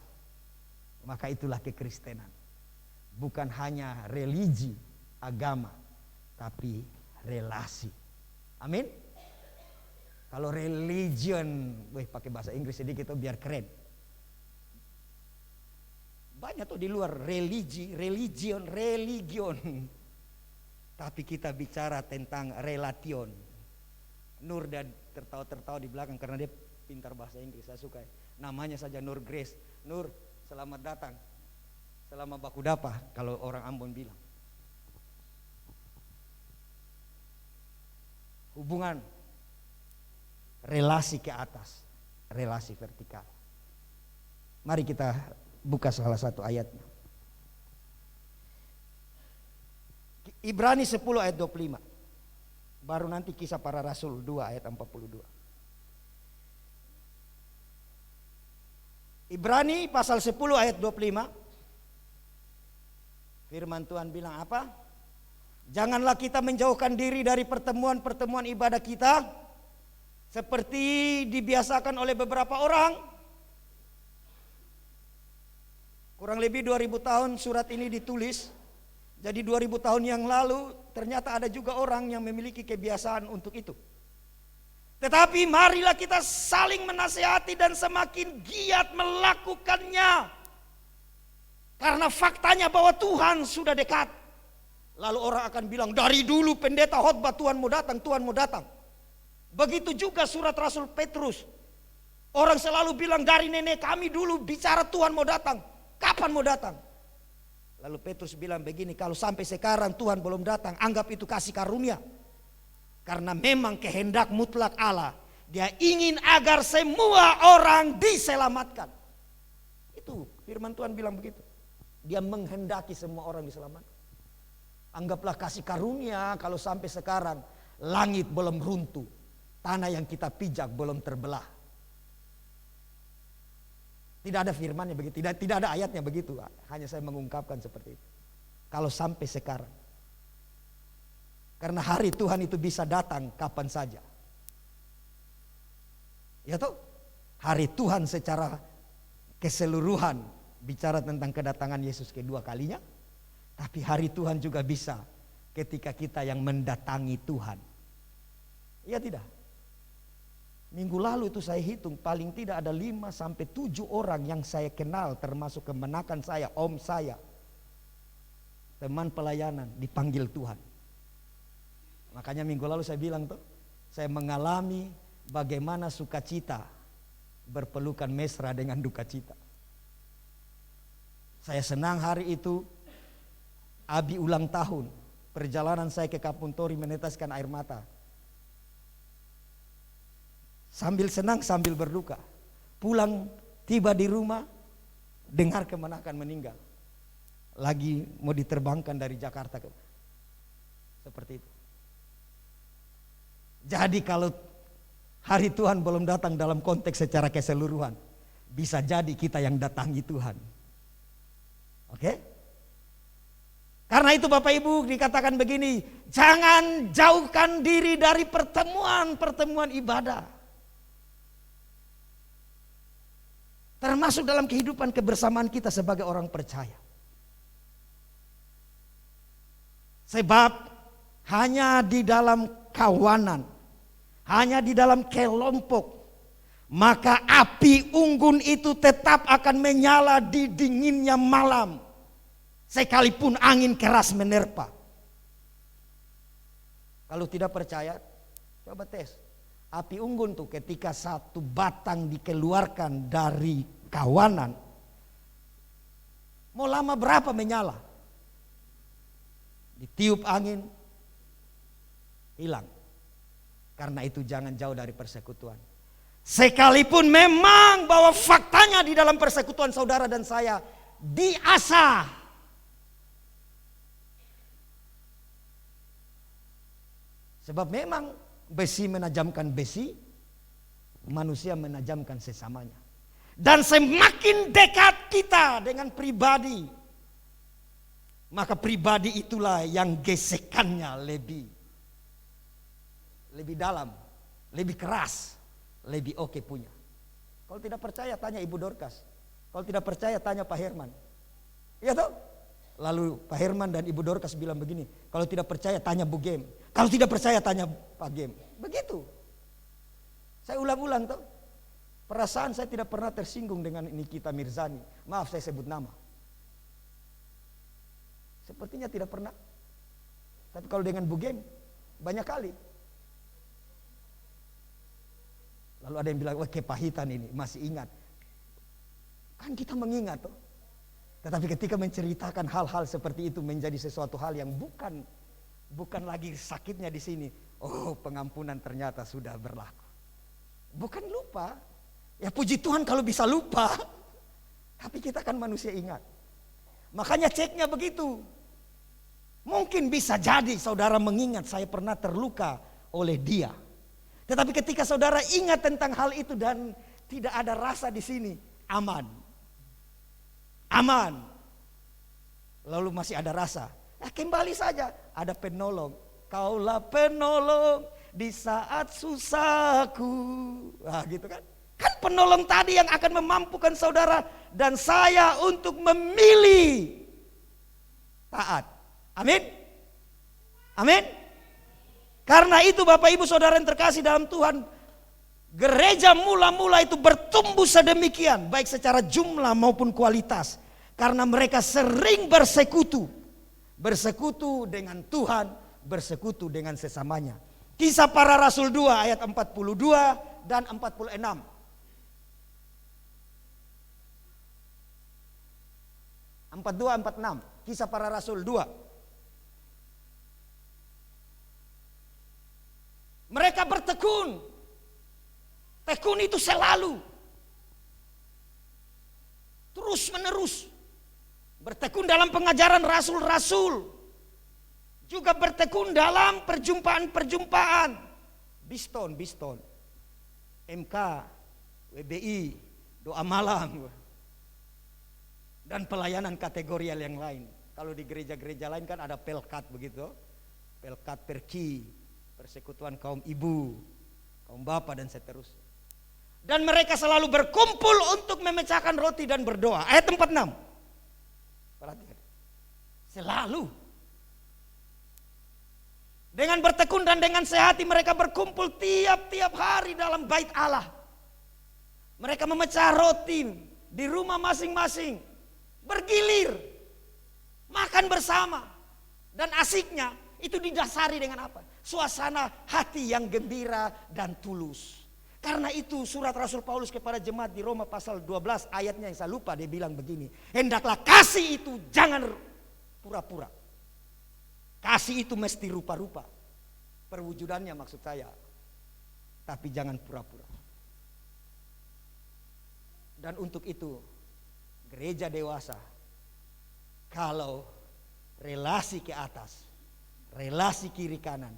maka itulah kekristenan. Bukan hanya religi, agama, tapi relasi. Amin. Kalau religion, pakai bahasa Inggris sedikit biar keren. Banyak tuh di luar religi, religion. Tapi kita bicara tentang relation. Nur dan tertawa-tertawa di belakang karena dia pintar bahasa Inggris, saya suka. Namanya saja Nur Grace. Nur, selamat datang. Selamat baku dapa kalau orang Ambon bilang. Hubungan relasi ke atas, relasi vertikal. Mari kita buka salah satu ayatnya. Ibrani 10 ayat 25. Baru nanti Kisah Para Rasul 2 ayat 42. Ibrani pasal 10 ayat 25. Firman Tuhan bilang apa? Janganlah kita menjauhkan diri dari pertemuan-pertemuan ibadah kita seperti dibiasakan oleh beberapa orang. Kurang lebih 2000 tahun surat ini ditulis. Jadi 2000 tahun yang lalu ternyata ada juga orang yang memiliki kebiasaan untuk itu. Tetapi marilah kita saling menasihati dan semakin giat melakukannya. Karena faktanya bahwa Tuhan sudah dekat. Lalu orang akan bilang, dari dulu pendeta khotbah Tuhan mau datang, Tuhan mau datang. Begitu juga surat Rasul Petrus. Orang selalu bilang dari nenek kami dulu bicara Tuhan mau datang. Kapan mau datang? Lalu Petrus bilang begini, kalau sampai sekarang Tuhan belum datang, anggap itu kasih karunia. Karena memang kehendak mutlak Allah, Dia ingin agar semua orang diselamatkan. Itu firman Tuhan bilang begitu. Dia menghendaki semua orang diselamatkan. Anggaplah kasih karunia kalau sampai sekarang langit belum runtuh, tanah yang kita pijak belum terbelah. Tidak ada firmannya begitu, tidak ada ayatnya begitu. Hanya saya mengungkapkan seperti itu. Kalau sampai sekarang. Karena hari Tuhan itu bisa datang kapan saja. Ya toh? Hari Tuhan secara keseluruhan bicara tentang kedatangan Yesus kedua kalinya. Tapi hari Tuhan juga bisa ketika kita yang mendatangi Tuhan. Iya tidak? Minggu lalu itu saya hitung paling tidak ada 5 sampai 7 orang yang saya kenal, termasuk kemenakan saya, om saya, teman pelayanan dipanggil Tuhan. Makanya minggu lalu saya bilang tuh, saya mengalami bagaimana sukacita berpelukan mesra dengan duka cita. Saya senang hari itu Abi ulang tahun, perjalanan saya ke Kampung Tori meneteskan air mata. Sambil senang, sambil berduka. Pulang, tiba di rumah, dengar kemenakan meninggal. Lagi mau diterbangkan dari Jakarta ke. Seperti itu. Jadi kalau hari Tuhan belum datang dalam konteks secara keseluruhan, bisa jadi kita yang datangi Tuhan. Oke? Karena itu Bapak Ibu dikatakan begini, jangan jauhkan diri dari pertemuan-pertemuan ibadah. Termasuk dalam kehidupan kebersamaan kita sebagai orang percaya. Sebab hanya di dalam kawanan, hanya di dalam kelompok, maka api unggun itu tetap akan menyala di dinginnya malam. Sekalipun angin keras menerpa. Kalau tidak percaya, coba tes. Api unggun tuh ketika satu batang dikeluarkan dari kawanan, mau lama berapa menyala? Ditiup angin, hilang. Karena itu jangan jauh dari persekutuan. Sekalipun memang bahwa faktanya di dalam persekutuan saudara dan saya diasah. Sebab memang besi menajamkan besi, manusia menajamkan sesamanya. Dan semakin dekat kita dengan pribadi, maka pribadi itulah yang gesekannya lebih dalam, lebih keras, lebih oke punya. Kalau tidak percaya tanya Ibu Dorcas. Kalau tidak percaya tanya Pak Herman. Iya toh? Lalu Pak Herman dan Ibu Dorcas bilang begini, kalau tidak percaya tanya Bu Gem. Kalau tidak percaya tanya Pak Gem. Begitu. Saya ulang-ulang toh. Perasaan saya tidak pernah tersinggung dengan Nikita Mirzani. Maaf saya sebut nama. Sepertinya tidak pernah. Tapi kalau dengan Bu Gem banyak kali. Lalu ada yang bilang, wah kepahitan ini, masih ingat. Kan kita mengingat toh. Tetapi ketika menceritakan hal-hal seperti itu menjadi sesuatu hal yang bukan lagi sakitnya di sini. Oh, pengampunan ternyata sudah berlaku. Bukan lupa. Ya puji Tuhan kalau bisa lupa. Tapi kita kan manusia ingat. Makanya ceknya begitu. Mungkin bisa jadi saudara mengingat saya pernah terluka oleh dia. Tetapi ketika saudara ingat tentang hal itu dan tidak ada rasa di sini, aman. Aman. Lalu masih ada rasa. Ya kembali saja. Ada penolong. Kaulah penolong di saat susahku. Nah gitu kan. Kan penolong tadi yang akan memampukan saudara dan saya untuk memilih taat. Amin. Amin. Karena itu Bapak Ibu Saudara yang terkasih dalam Tuhan, gereja mula-mula itu bertumbuh sedemikian, baik secara jumlah maupun kualitas. Karena mereka sering bersekutu. Bersekutu dengan Tuhan, bersekutu dengan sesamanya. Kisah Para Rasul 2 ayat 42 dan 46. Kisah Para Rasul 2. Mereka bertekun. Tekun itu selalu. Terus menerus. Bertekun dalam pengajaran rasul-rasul. Juga bertekun dalam perjumpaan-perjumpaan. Biston. MK, WBI, doa malam. Dan pelayanan kategorial yang lain. Kalau di gereja-gereja lain kan ada pelkat begitu. Pelkat perki, persekutuan kaum ibu, kaum bapak dan seterusnya. Dan mereka selalu berkumpul untuk memecahkan roti dan berdoa. Ayat 46. Perhatikan. Selalu. Dengan bertekun dan dengan sehati mereka berkumpul tiap-tiap hari dalam bait Allah. Mereka memecah roti di rumah masing-masing. Bergilir. Makan bersama. Dan asiknya itu didasari dengan apa? Suasana hati yang gembira dan tulus. Karena itu surat Rasul Paulus kepada jemaat di Roma pasal 12 ayatnya yang saya lupa, dia bilang begini. Hendaklah kasih itu jangan pura-pura. Kasih itu mesti rupa-rupa. Perwujudannya maksud saya. Tapi jangan pura-pura. Dan untuk itu gereja dewasa, kalau relasi ke atas, relasi kiri kanan,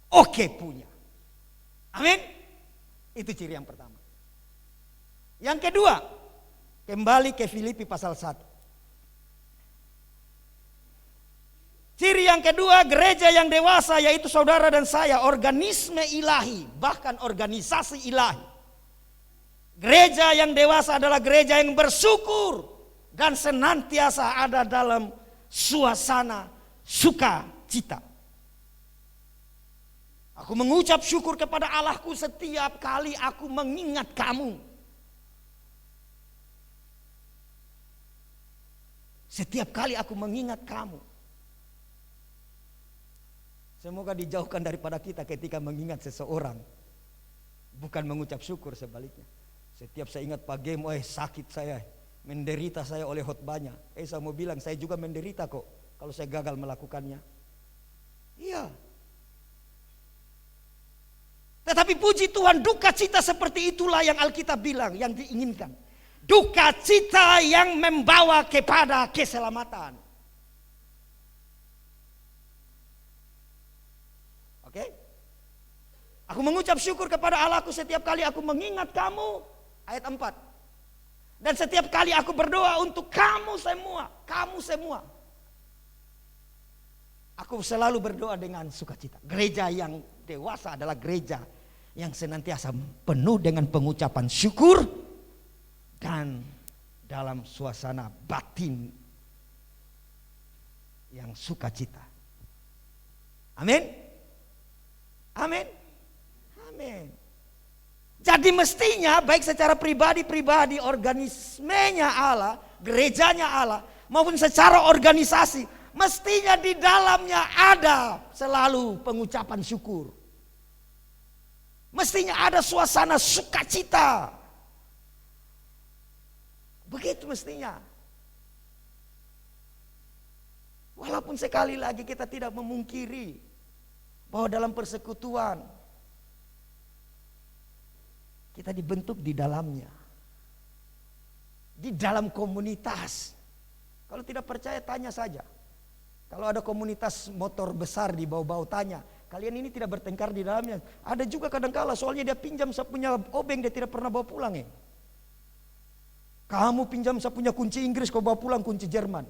oke punya. Amin. Itu ciri yang pertama. Yang kedua, kembali ke Filipi pasal 1. Ciri yang kedua, gereja yang dewasa yaitu saudara dan saya, organisme ilahi, bahkan organisasi ilahi. Gereja yang dewasa adalah gereja yang bersyukur dan senantiasa ada dalam suasana sukacita. Aku mengucap syukur kepada Allahku setiap kali aku mengingat kamu. Setiap kali aku mengingat kamu. Semoga dijauhkan daripada kita ketika mengingat seseorang, bukan mengucap syukur, sebaliknya. Setiap saya ingat Pak Gem, sakit saya, menderita saya oleh khotbahnya. Saya mau bilang saya juga menderita kok kalau saya gagal melakukannya. Iya. Tetapi puji Tuhan, duka cita seperti itulah yang Alkitab bilang, yang diinginkan. Duka cita yang membawa kepada keselamatan. Oke? Aku mengucap syukur kepada Allahku setiap kali aku mengingat kamu. Ayat 4. Dan setiap kali aku berdoa untuk kamu semua. Kamu semua. Aku selalu berdoa dengan sukacita. Gereja yang dewasa adalah gereja yang senantiasa penuh dengan pengucapan syukur dan dalam suasana batin yang sukacita. Amin. Amin. Amin. Jadi mestinya baik secara pribadi-pribadi, organismenya Allah, gerejanya Allah, maupun secara organisasi, mestinya di dalamnya ada selalu pengucapan syukur. Mestinya ada suasana sukacita. Begitu mestinya. Walaupun sekali lagi kita tidak memungkiri bahwa dalam persekutuan kita dibentuk di dalamnya. Di dalam komunitas. Kalau tidak percaya tanya saja. Kalau ada komunitas motor besar di bawah-bawah tanya, kalian ini tidak bertengkar di dalamnya? Ada juga kadang-kala soalnya dia pinjam saya punya obeng, dia tidak pernah bawa pulang ya. Kamu pinjam saya punya kunci Inggris, kau bawa pulang kunci Jerman.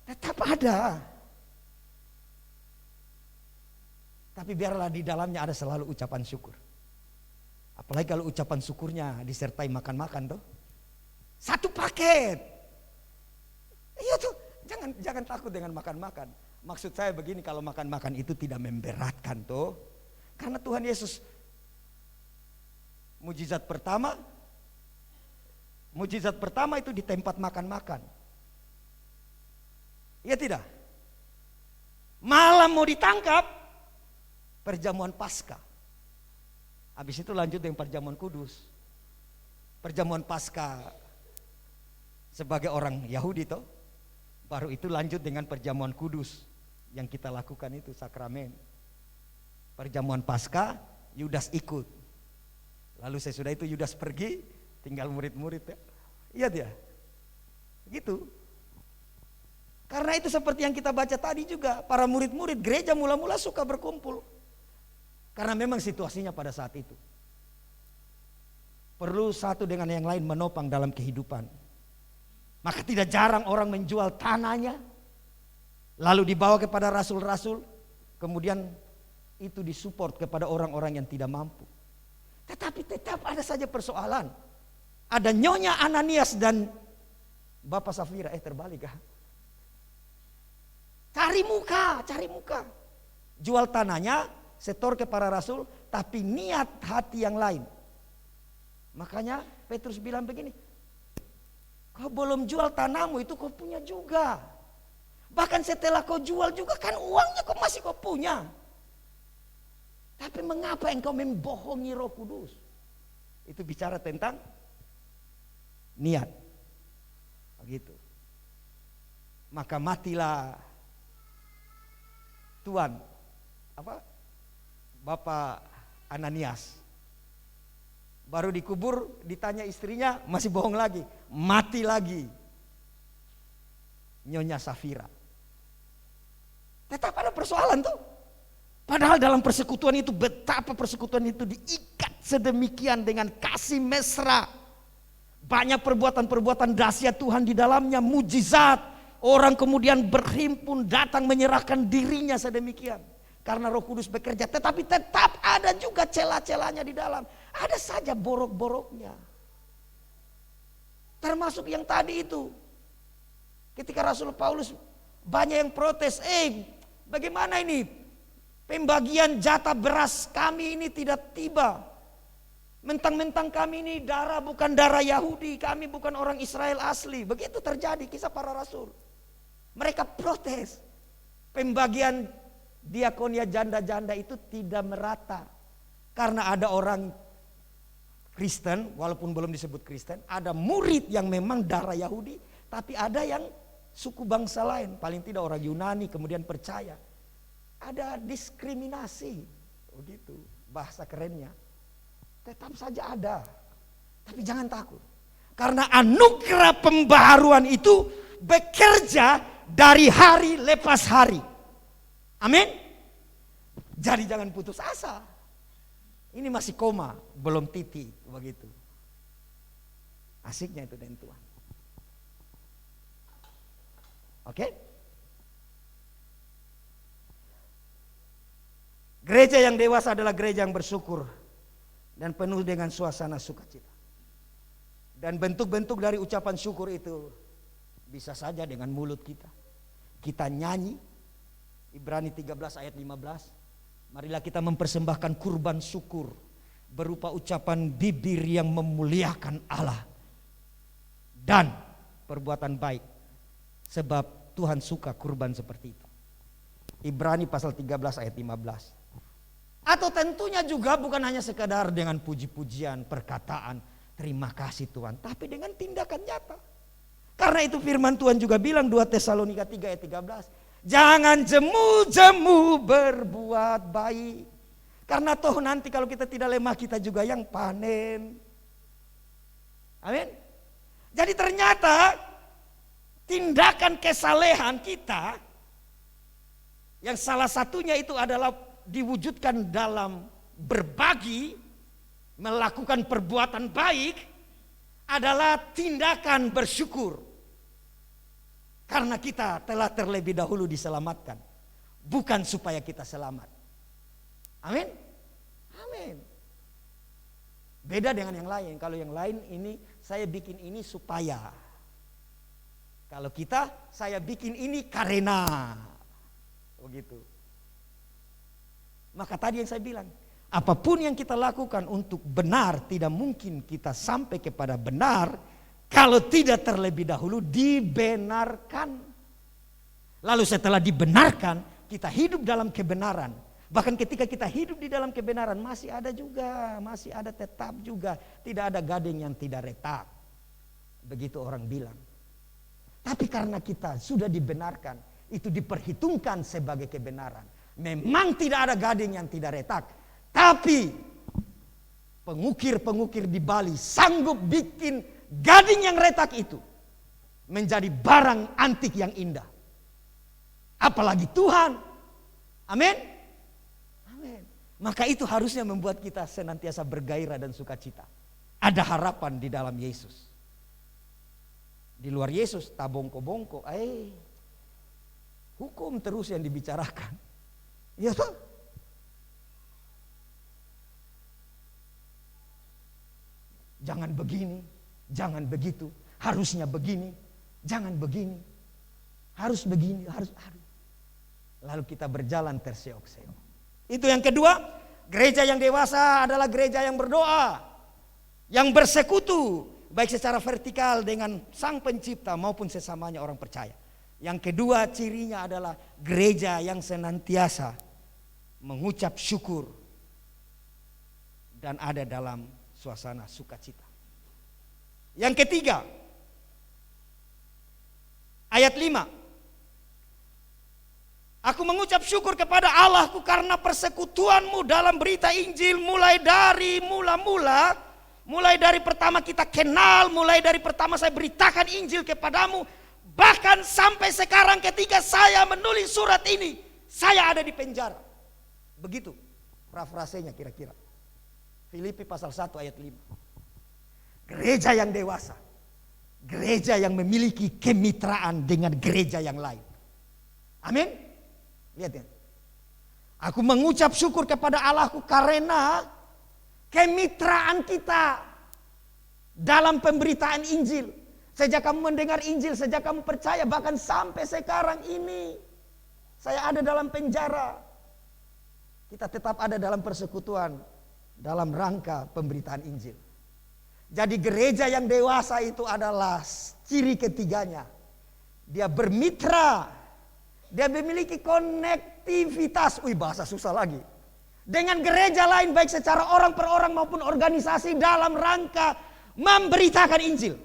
Tetap ada. Tapi biarlah di dalamnya ada selalu ucapan syukur. Apalagi kalau ucapan syukurnya disertai makan-makan tuh. Satu paket. Iya tuh, jangan takut dengan makan-makan. Maksud saya begini, kalau makan-makan itu tidak memberatkan tuh. Karena Tuhan Yesus mujizat pertama itu di tempat makan-makan. Iya tidak? Malam mau ditangkap, perjamuan Paskah. Habis itu lanjut dengan perjamuan kudus. Perjamuan Paskah sebagai orang Yahudi toh. Baru itu lanjut dengan perjamuan kudus yang kita lakukan itu sakramen. Perjamuan Paskah, Yudas ikut. Lalu sesudah itu Yudas pergi, tinggal murid-murid ya. Iya dia. Begitu. Karena itu seperti yang kita baca tadi juga, para murid-murid gereja mula-mula suka berkumpul. Karena memang situasinya pada saat itu. Perlu satu dengan yang lain menopang dalam kehidupan. Maka tidak jarang orang menjual tanahnya, lalu dibawa kepada rasul-rasul, kemudian itu disupport kepada orang-orang yang tidak mampu. Tetapi tetap ada saja persoalan. Ada Nyonya Ananias dan Bapak Safira, terbalik kah? Cari muka. Jual tanahnya, setor ke para rasul, tapi niat hati yang lain. Makanya Petrus bilang begini, kau belum jual tanahmu itu kau punya juga. Bahkan setelah kau jual juga kan uangnya kau masih kau punya. Tapi mengapa engkau membohongi Roh Kudus? Itu bicara tentang niat. Begitu. Maka matilah Tuan Bapak Ananias. Baru dikubur, ditanya istrinya, masih bohong lagi, mati lagi Nyonya Safira. Tetap ada persoalan tuh. Padahal dalam persekutuan itu, betapa persekutuan itu diikat sedemikian dengan kasih mesra. Banyak perbuatan-perbuatan dahsyat Tuhan di dalamnya, mujizat. Orang kemudian berhimpun datang menyerahkan dirinya sedemikian. Karena Roh Kudus bekerja, tetapi tetap ada juga celah-celahnya di dalam. Ada saja borok-boroknya. Termasuk yang tadi itu. Ketika Rasul Paulus banyak yang protes, bagaimana ini? Pembagian jatah beras kami ini tidak tiba. Mentang-mentang kami ini darah bukan darah Yahudi, kami bukan orang Israel asli. Begitu terjadi kisah para rasul. Mereka protes. Pembagian diakonia janda-janda itu tidak merata. Karena ada orang Kristen, walaupun belum disebut Kristen, ada murid yang memang darah Yahudi, tapi ada yang suku bangsa lain, paling tidak orang Yunani kemudian percaya. Ada diskriminasi, begitu bahasa kerennya. Tetap saja ada, tapi jangan takut. Karena anugerah pembaharuan itu bekerja dari hari lepas hari. Amin. Jadi jangan putus asa. Ini masih koma, belum titik, begitu. Asiknya itu dengan Tuhan. Oke? Gereja yang dewasa adalah gereja yang bersyukur dan penuh dengan suasana sukacita. Dan bentuk-bentuk dari ucapan syukur itu bisa saja dengan mulut kita. Kita nyanyi, Ibrani 13 ayat 15. Marilah kita mempersembahkan kurban syukur berupa ucapan bibir yang memuliakan Allah dan perbuatan baik, sebab Tuhan suka kurban seperti itu. Ibrani pasal 13 ayat 15. Atau tentunya juga bukan hanya sekadar dengan puji-pujian, perkataan terima kasih Tuhan, tapi dengan tindakan nyata. Karena itu firman Tuhan juga bilang 2 Tesalonika 3 ayat 13. Jangan jemu-jemu berbuat baik. Karena toh nanti kalau kita tidak lemah, kita juga yang panen. Amin. Jadi ternyata tindakan kesalehan kita, yang salah satunya itu adalah diwujudkan dalam berbagi, melakukan perbuatan baik, adalah tindakan bersyukur. Karena kita telah terlebih dahulu diselamatkan, bukan supaya kita selamat. Amin. Amin. Beda dengan yang lain. Kalau yang lain ini saya bikin ini supaya. Kalau kita saya bikin ini karena. Begitu. Maka tadi yang saya bilang, apapun yang kita lakukan untuk benar, tidak mungkin kita sampai kepada benar kalau tidak terlebih dahulu dibenarkan. Lalu setelah dibenarkan, kita hidup dalam kebenaran. Bahkan ketika kita hidup di dalam kebenaran, masih ada tetap juga, tidak ada gading yang tidak retak. Begitu orang bilang. Tapi karena kita sudah dibenarkan, itu diperhitungkan sebagai kebenaran. Memang tidak ada gading yang tidak retak, tapi pengukir-pengukir di Bali sanggup bikin gading yang retak itu menjadi barang antik yang indah. Apalagi Tuhan. Amin. Amin. Maka itu harusnya membuat kita senantiasa bergairah dan sukacita. Ada harapan di dalam Yesus. Di luar Yesus tabongko-bongko, hukum terus yang dibicarakan. Ya toh? Jangan begini, jangan begitu, harusnya begini, jangan begini, harus begini, harus. Lalu kita berjalan terseok-seok. Itu yang kedua, gereja yang dewasa adalah gereja yang berdoa, yang bersekutu, baik secara vertikal dengan Sang Pencipta maupun sesamanya orang percaya. Yang kedua cirinya adalah gereja yang senantiasa mengucap syukur dan ada dalam suasana sukacita. Yang ketiga, ayat 5. Aku mengucap syukur kepada Allahku karena persekutuanmu dalam berita Injil mulai dari mula-mula, mulai dari pertama kita kenal, mulai dari pertama saya beritakan Injil kepadamu, bahkan sampai sekarang ketika saya menulis surat ini, saya ada di penjara. Begitu parafrasenya kira-kira. Filipi pasal 1 ayat 5. Gereja yang dewasa, gereja yang memiliki kemitraan dengan gereja yang lain. Amin. Lihat ya. Aku mengucap syukur kepada Allahku karena kemitraan kita dalam pemberitaan Injil. Sejak kamu mendengar Injil, sejak kamu percaya, bahkan sampai sekarang ini saya ada dalam penjara. Kita tetap ada dalam persekutuan dalam rangka pemberitaan Injil. Jadi gereja yang dewasa itu adalah ciri ketiganya. Dia bermitra. Dia memiliki konektivitas. Bahasa susah lagi. Dengan gereja lain baik secara orang per orang maupun organisasi dalam rangka memberitakan Injil.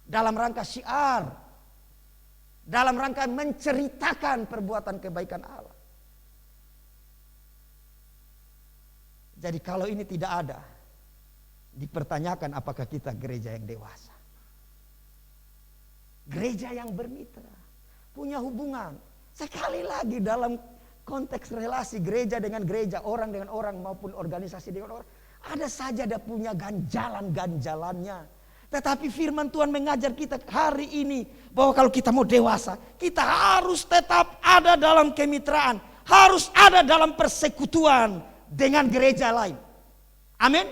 Dalam rangka syiar. Dalam rangka menceritakan perbuatan kebaikan Allah. Jadi kalau ini tidak ada, dipertanyakan apakah kita gereja yang dewasa. Gereja yang bermitra. Punya hubungan. Sekali lagi dalam konteks relasi gereja dengan gereja, orang dengan orang maupun organisasi dengan orang, ada saja dia punya ganjalan-ganjalannya. Tetapi firman Tuhan mengajar kita hari ini bahwa kalau kita mau dewasa, kita harus tetap ada dalam kemitraan, harus ada dalam persekutuan dengan gereja lain. Amin.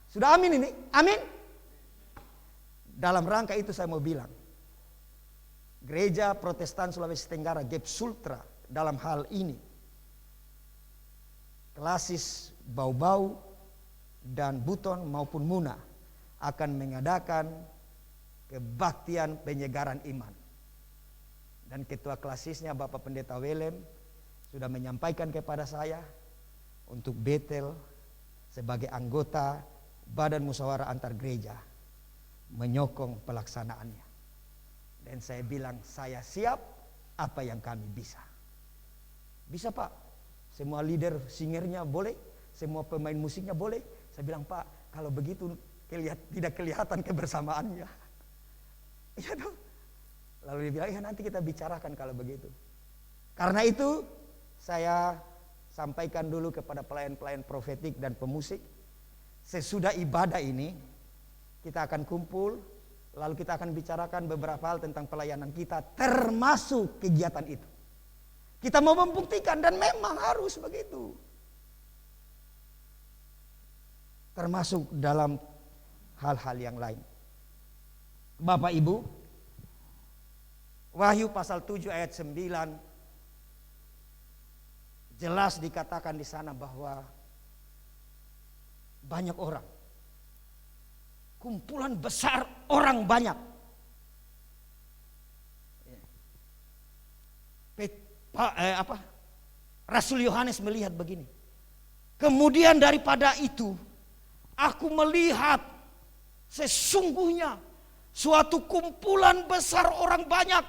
Sudah amin ini? Amin. Dalam rangka itu saya mau bilang, Gereja Protestan Sulawesi Tenggara GEP Sultra dalam hal ini, Klasis Bau-Bau dan Buton maupun Muna akan mengadakan kebaktian penyegaran iman. Dan ketua klasisnya Bapak Pendeta Welem sudah menyampaikan kepada saya untuk Betel sebagai anggota Badan Musyawarah Antar Gereja menyokong pelaksanaannya. Dan saya bilang saya siap apa yang kami bisa. Bisa Pak, semua leader singernya boleh, semua pemain musiknya boleh. Saya bilang Pak, kalau begitu tidak kelihatan kebersamaannya. Iya dong. Lalu dia bilang, ya nanti kita bicarakan kalau begitu. Karena itu saya sampaikan dulu kepada pelayan-pelayan profetik dan pemusik. Sesudah ibadah ini kita akan kumpul, lalu kita akan bicarakan beberapa hal tentang pelayanan kita, termasuk kegiatan itu. Kita mau membuktikan dan memang harus begitu. Termasuk dalam hal-hal yang lain. Bapak Ibu, Wahyu pasal 7 ayat 9 jelas dikatakan di sana bahwa banyak orang, kumpulan besar orang banyak. Rasul Yohanes melihat begini. Kemudian daripada itu, aku melihat sesungguhnya suatu kumpulan besar orang banyak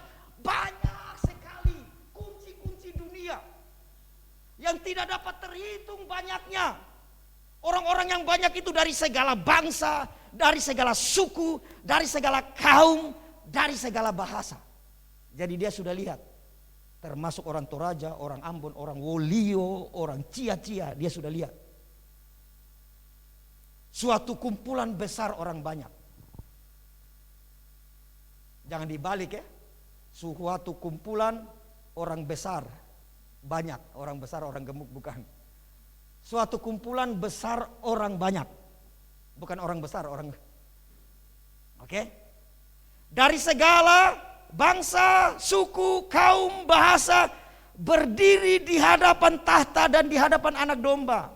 sekali, kunci-kunci dunia yang tidak dapat terhitung banyaknya. Orang-orang yang banyak itu dari segala bangsa, dari segala suku, dari segala kaum, dari segala bahasa. Jadi dia sudah lihat, termasuk orang Toraja, orang Ambon, orang Wolio, orang Cia-Cia, dia sudah lihat. Suatu kumpulan besar orang banyak. Jangan dibalik ya. Suatu kumpulan orang besar banyak, orang besar orang gemuk bukan. Suatu kumpulan besar orang banyak. Bukan orang besar, orang. Oke? Dari segala bangsa, suku, kaum, bahasa berdiri di hadapan tahta dan di hadapan anak domba.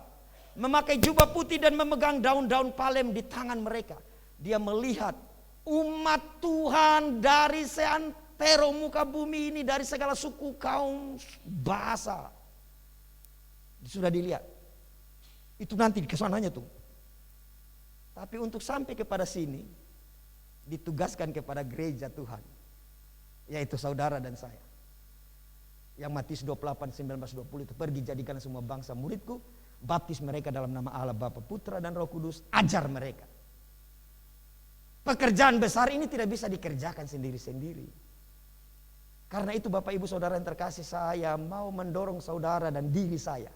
Memakai jubah putih dan memegang daun-daun palem di tangan mereka. Dia melihat umat Tuhan dari seantero muka bumi ini, dari segala suku, kaum, bahasa. Sudah dilihat. Itu nanti kesananya tuh. Tapi untuk sampai kepada sini, ditugaskan kepada gereja Tuhan, yaitu saudara dan saya. Yang Matius 28:19-20 itu, pergi jadikan semua bangsa muridku, baptis mereka dalam nama Allah Bapa, Putra dan Roh Kudus, ajar mereka. Pekerjaan besar ini tidak bisa dikerjakan sendiri-sendiri. Karena itu Bapak Ibu Saudara yang terkasih, saya mau mendorong saudara dan diri saya.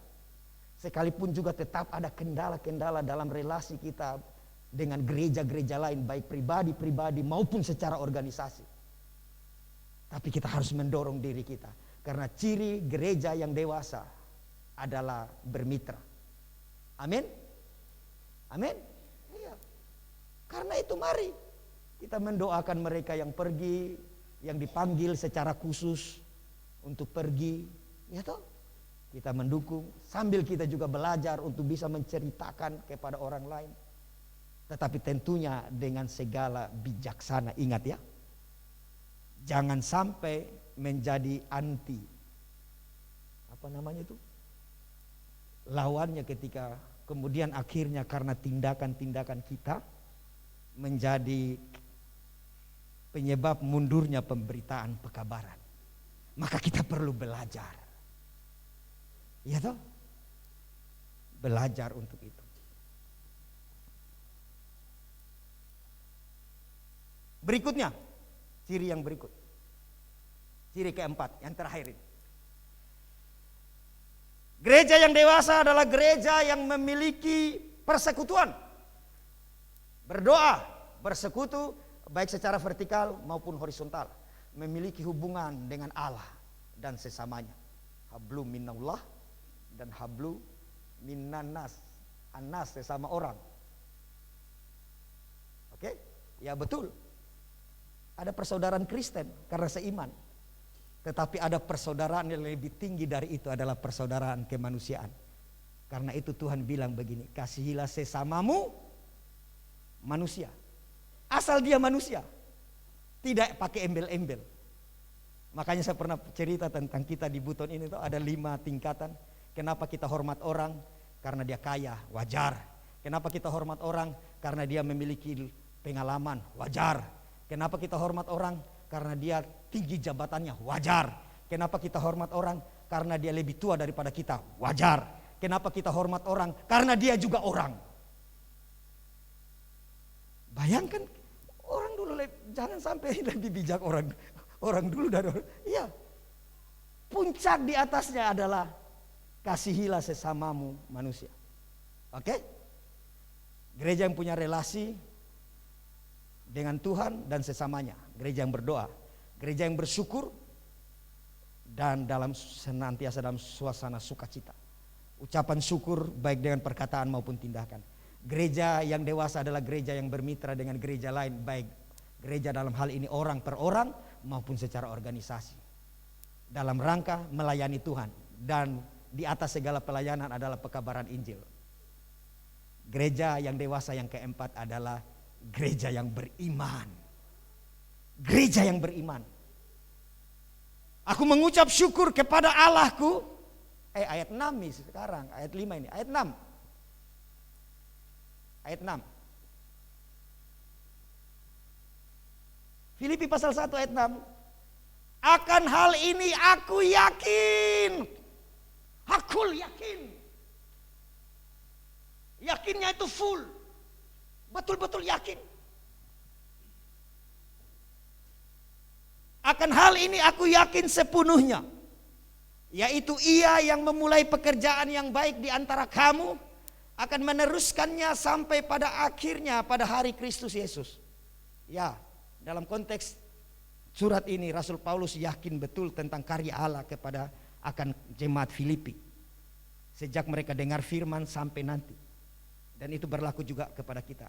Sekalipun juga tetap ada kendala-kendala dalam relasi kita dengan gereja-gereja lain, baik pribadi-pribadi maupun secara organisasi. Tapi kita harus mendorong diri kita. Karena ciri gereja yang dewasa adalah bermitra. Amin? Amin? Iya. Karena itu mari kita mendoakan mereka yang pergi, yang dipanggil secara khusus untuk pergi. Ya toh? Kita mendukung sambil kita juga belajar untuk bisa menceritakan kepada orang lain. Tetapi tentunya dengan segala bijaksana. Ingat ya. Jangan sampai menjadi anti, apa namanya itu, lawannya, ketika kemudian akhirnya karena tindakan-tindakan kita menjadi penyebab mundurnya pemberitaan pekabaran. Maka kita perlu belajar, ya toh, belajar untuk itu. Berikutnya, ciri yang berikut. Ciri keempat, yang terakhir ini. Gereja yang dewasa adalah gereja yang memiliki persekutuan. Berdoa, bersekutu, baik secara vertikal maupun horizontal. Memiliki hubungan dengan Allah dan sesamanya. Hablu minallah dan hablu minannas. Anas sesama orang. Oke? Ya betul. Ada persaudaraan Kristen karena seiman. Tetapi ada persaudaraan yang lebih tinggi dari itu, adalah persaudaraan kemanusiaan. Karena itu Tuhan bilang begini, kasihilah sesamamu manusia. Asal dia manusia, tidak pakai embel-embel. Makanya saya pernah cerita tentang kita di Buton ini tuh ada 5 tingkatan. Kenapa kita hormat orang? Karena dia kaya, wajar. Kenapa kita hormat orang? Karena dia memiliki pengalaman, wajar. Kenapa kita hormat orang? Karena dia tinggi jabatannya, wajar. Kenapa kita hormat orang? Karena dia lebih tua daripada kita, wajar. Kenapa kita hormat orang? Karena dia juga orang. Bayangkan orang dulu, jangan sampai lebih bijak orang dulu dari orang. Iya. Puncak di atasnya adalah kasihilah sesamamu manusia. Oke? Gereja yang punya relasi dengan Tuhan dan sesamanya. Gereja yang berdoa, gereja yang bersyukur, dan senantiasa dalam suasana sukacita. Ucapan syukur baik dengan perkataan maupun tindakan. Gereja yang dewasa adalah gereja yang bermitra dengan gereja lain, baik gereja dalam hal ini orang per orang maupun secara organisasi, dalam rangka melayani Tuhan. Dan di atas segala pelayanan adalah pekabaran Injil. Gereja yang dewasa yang keempat adalah gereja yang beriman. Gereja yang beriman. Aku mengucap syukur kepada Allahku. Ayat 6 nih sekarang, ayat 5 ini, ayat 6. Ayat 6. Filipi pasal 1 ayat 6. Akan hal ini aku yakin. Aku yakin. Yakinnya itu full. Betul-betul yakin. Akan hal ini aku yakin sepenuhnya, yaitu Ia yang memulai pekerjaan yang baik di antara kamu akan meneruskannya sampai pada akhirnya pada hari Kristus Yesus. Ya, dalam konteks surat ini Rasul Paulus yakin betul tentang karya Allah kepada akan jemaat Filipi sejak mereka dengar firman sampai nanti. Dan itu berlaku juga kepada kita.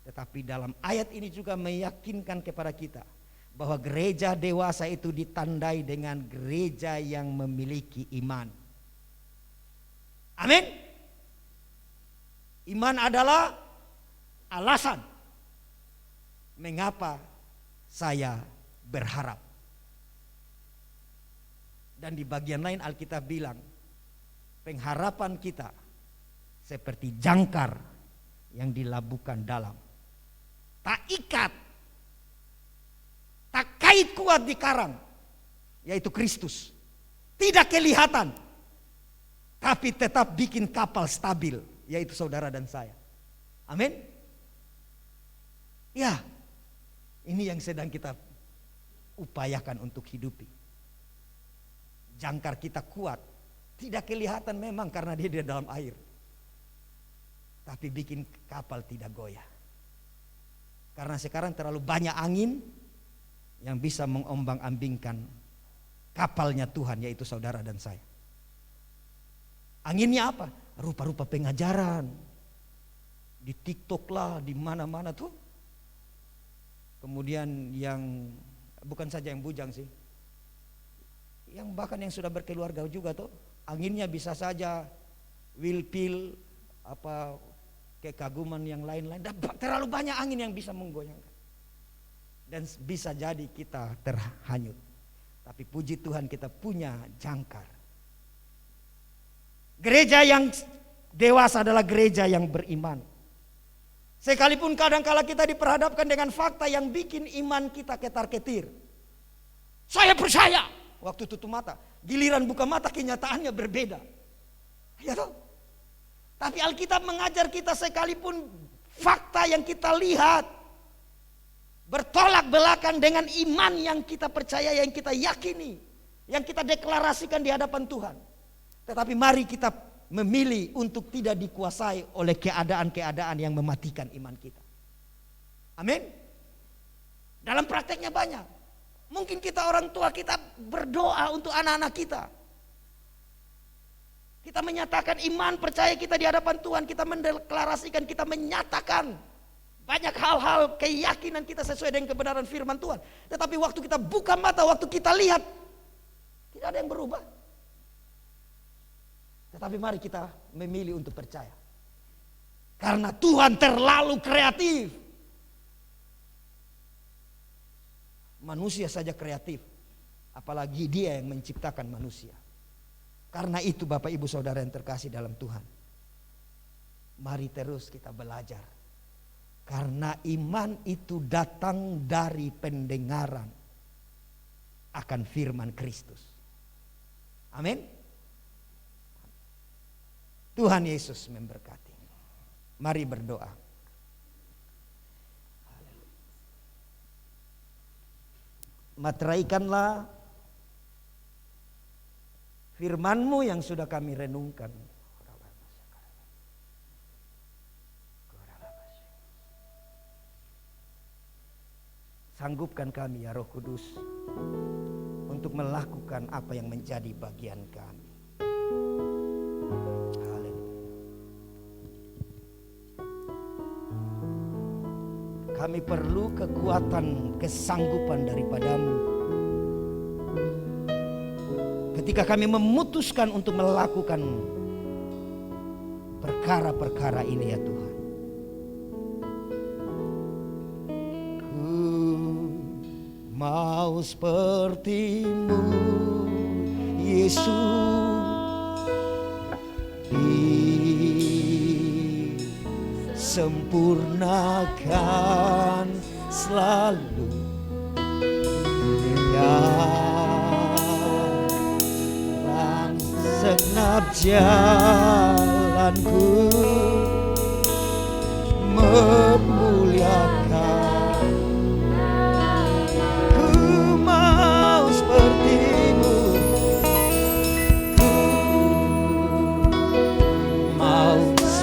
Tetapi dalam ayat ini juga meyakinkan kepada kita bahwa gereja dewasa itu ditandai dengan gereja yang memiliki iman. Amin. Iman adalah alasan mengapa saya berharap. Dan di bagian lain Alkitab bilang, pengharapan kita seperti jangkar yang dilabuhkan dalam. Tak ikat, tak kait kuat di karang, yaitu Kristus. tidak kelihatan, tapi tetap bikin kapal stabil, yaitu saudara dan saya. Amin. Ya, ini yang sedang kita upayakan untuk hidupi. Jangkar kita kuat, tidak kelihatan memang karena dia di dalam air, tapi bikin kapal tidak goyah. Karena sekarang terlalu banyak angin yang bisa mengombang-ambingkan kapalnya Tuhan, yaitu saudara dan saya. Anginnya apa? Rupa-rupa pengajaran di TikTok lah, di mana-mana tuh. Kemudian yang bukan saja yang bujang sih, yang bahkan yang sudah berkeluarga juga tuh, anginnya bisa saja will pill, apa kekaguman yang lain-lain. Terlalu banyak angin yang bisa menggoyangkan, dan bisa jadi kita terhanyut. Tapi puji Tuhan kita punya jangkar. Gereja yang dewasa adalah gereja yang beriman. Sekalipun kadang-kala kita diperhadapkan dengan fakta yang bikin iman kita ketar-ketir. Saya percaya, waktu tutup mata, giliran buka mata kenyataannya berbeda. Ya toh? Tapi Alkitab mengajar kita sekalipun fakta yang kita lihat bertolak belakang dengan iman yang kita percaya, yang kita yakini, yang kita deklarasikan di hadapan Tuhan. Tetapi mari kita memilih untuk tidak dikuasai oleh keadaan-keadaan yang mematikan iman kita. Amin. Dalam prakteknya banyak. Mungkin kita orang tua, kita berdoa untuk anak-anak kita. Kita menyatakan iman percaya kita di hadapan Tuhan. Kita mendeklarasikan, kita menyatakan banyak hal-hal keyakinan kita sesuai dengan kebenaran firman Tuhan. Tetapi waktu kita buka mata, waktu kita lihat, tidak ada yang berubah. Tetapi mari kita memilih untuk percaya. Karena Tuhan terlalu kreatif. Manusia saja kreatif, apalagi Dia yang menciptakan manusia. Karena itu Bapak Ibu Saudara yang terkasih dalam Tuhan, mari terus kita belajar. Karena iman itu datang dari pendengaran akan firman Kristus. Amin. Tuhan Yesus memberkati. Mari berdoa. Materaikanlah firman-Mu yang sudah kami renungkan. Sanggupkan kami ya Roh Kudus untuk melakukan apa yang menjadi bagian kami. Haleluya. Kami perlu kekuatan, kesanggupan daripada-Mu. Ketika kami memutuskan untuk melakukan perkara-perkara ini ya Tuhan. Mau seperti-Mu Yesus, disempurnakan selalu dalam segenap jalanku, memuliakan.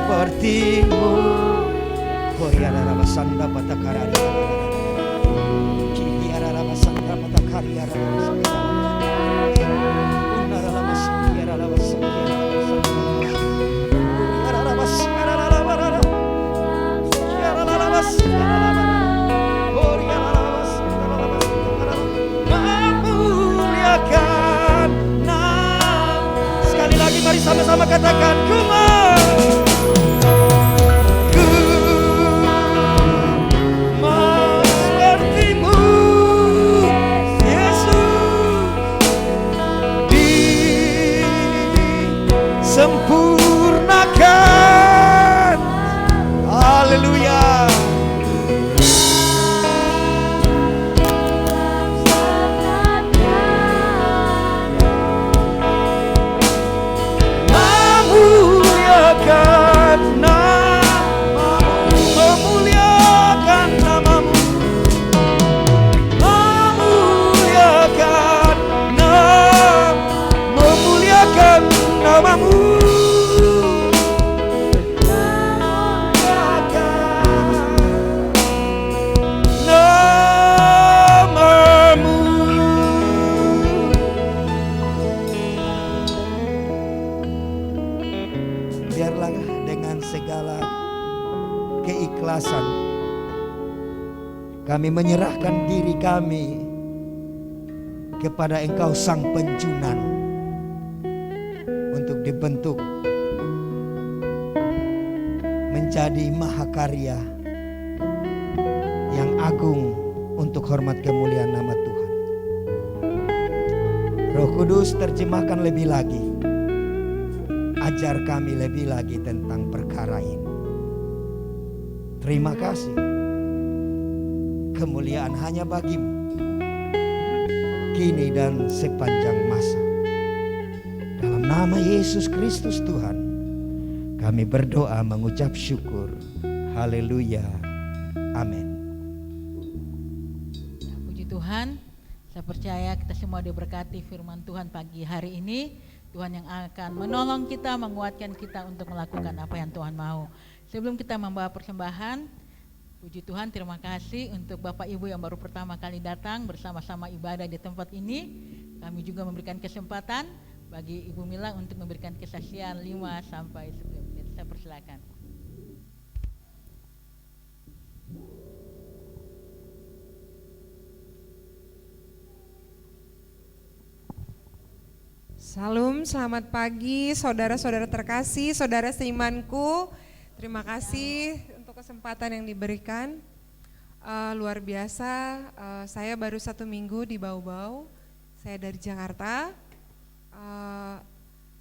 Seperti-Mu, Koryara Rabasanda Patakarari, Kiara Rabasanda Patakarari, Unara Rabasanda Rabasanda, Kiara Rabasanda Rabasanda, Kiara Rabasanda, Koryara Rabasanda Rabasanda, memuliakan nama. Sekali lagi mari sama-sama katakan, Ku sempurnakan. Haleluya. memuliakan namamu, memuliakan memuliakan namamu, namamu. Biarlah dengan segala keikhlasan kami menyerahkan diri kami kepada Engkau Sang Penjunan untuk dibentuk menjadi mahakarya yang agung untuk hormat kemuliaan nama Tuhan. Roh Kudus, terjemahkan lebih lagi, ajar kami lebih lagi tentang perkara ini. Terima kasih, kemuliaan hanya bagimu, kini dan sepanjang masa. Dalam nama Yesus Kristus Tuhan, kami berdoa mengucap syukur. Haleluya. Amin.
Puji Tuhan, saya percaya kita semua diberkati firman Tuhan pagi hari ini. Tuhan yang akan menolong kita, menguatkan kita untuk melakukan apa yang Tuhan mau. Sebelum kita membawa persembahan, puji Tuhan, terima kasih untuk Bapak Ibu yang baru pertama kali datang bersama-sama ibadah di tempat ini. Kami juga memberikan kesempatan bagi Ibu Mila untuk memberikan kesaksian 5 sampai 10 menit. Saya persilakan.
Salam, selamat pagi saudara-saudara terkasih, saudara seimanku. Terima kasih untuk kesempatan yang diberikan. Luar biasa, saya baru 1 minggu di Bau-Bau. Saya dari Jakarta.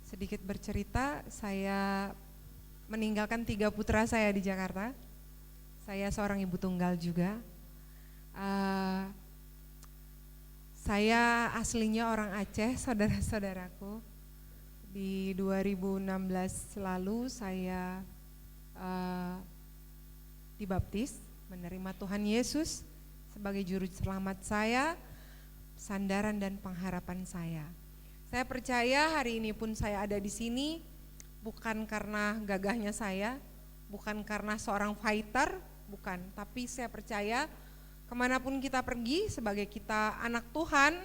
Sedikit bercerita, saya meninggalkan 3 putra saya di Jakarta. Saya seorang ibu tunggal juga. Saya aslinya orang Aceh, saudara-saudaraku. Di 2016 lalu saya dibaptis, menerima Tuhan Yesus sebagai juru selamat saya, sandaran dan pengharapan saya. Saya percaya hari ini pun saya ada di sini bukan karena gagahnya saya, bukan karena seorang fighter, bukan, tapi saya percaya kemanapun kita pergi sebagai kita anak Tuhan,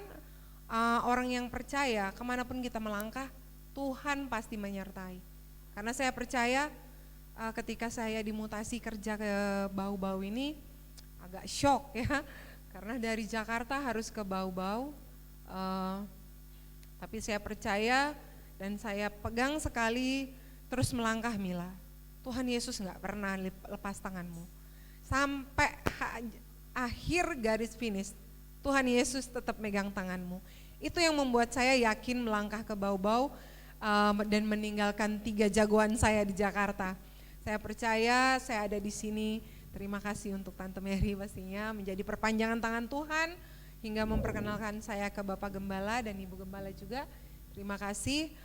orang yang percaya, kemanapun kita melangkah, Tuhan pasti menyertai. Karena saya percaya ketika saya dimutasi kerja ke Bau-Bau ini agak shock ya, karena dari Jakarta harus ke Bau-Bau, tapi saya percaya dan saya pegang sekali terus melangkah, Mila. Tuhan Yesus gak pernah lepas tanganmu. Sampai akhir garis finish, Tuhan Yesus tetap megang tanganmu. Itu yang membuat saya yakin melangkah ke Bau-Bau dan meninggalkan 3 jagoan saya di Jakarta. Saya percaya saya ada di sini. Terima kasih untuk Tante Mary pastinya menjadi perpanjangan tangan Tuhan hingga memperkenalkan saya ke Bapak Gembala dan Ibu Gembala juga. Terima kasih.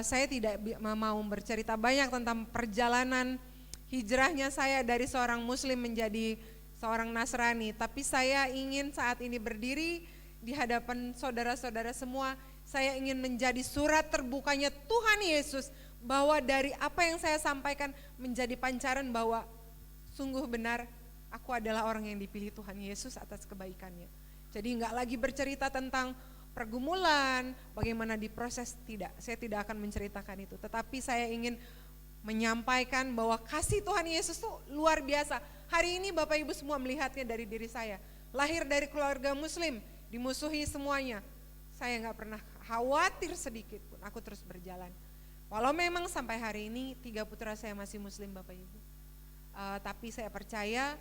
Saya tidak mau bercerita banyak tentang perjalanan hijrahnya saya dari seorang Muslim menjadi seorang Nasrani, tapi saya ingin saat ini berdiri di hadapan saudara-saudara semua, saya ingin menjadi surat terbukanya Tuhan Yesus, bahwa dari apa yang saya sampaikan menjadi pancaran bahwa sungguh benar aku adalah orang yang dipilih Tuhan Yesus atas kebaikannya. Jadi enggak lagi bercerita tentang pergumulan, bagaimana diproses, tidak, saya tidak akan menceritakan itu, tetapi saya ingin menyampaikan bahwa kasih Tuhan Yesus itu luar biasa. Hari ini Bapak Ibu semua melihatnya dari diri saya, lahir dari keluarga Muslim, dimusuhi semuanya, saya gak pernah khawatir sedikit pun, aku terus berjalan. Walau memang sampai hari ini 3 putra saya masih Muslim Bapak Ibu, tapi saya percaya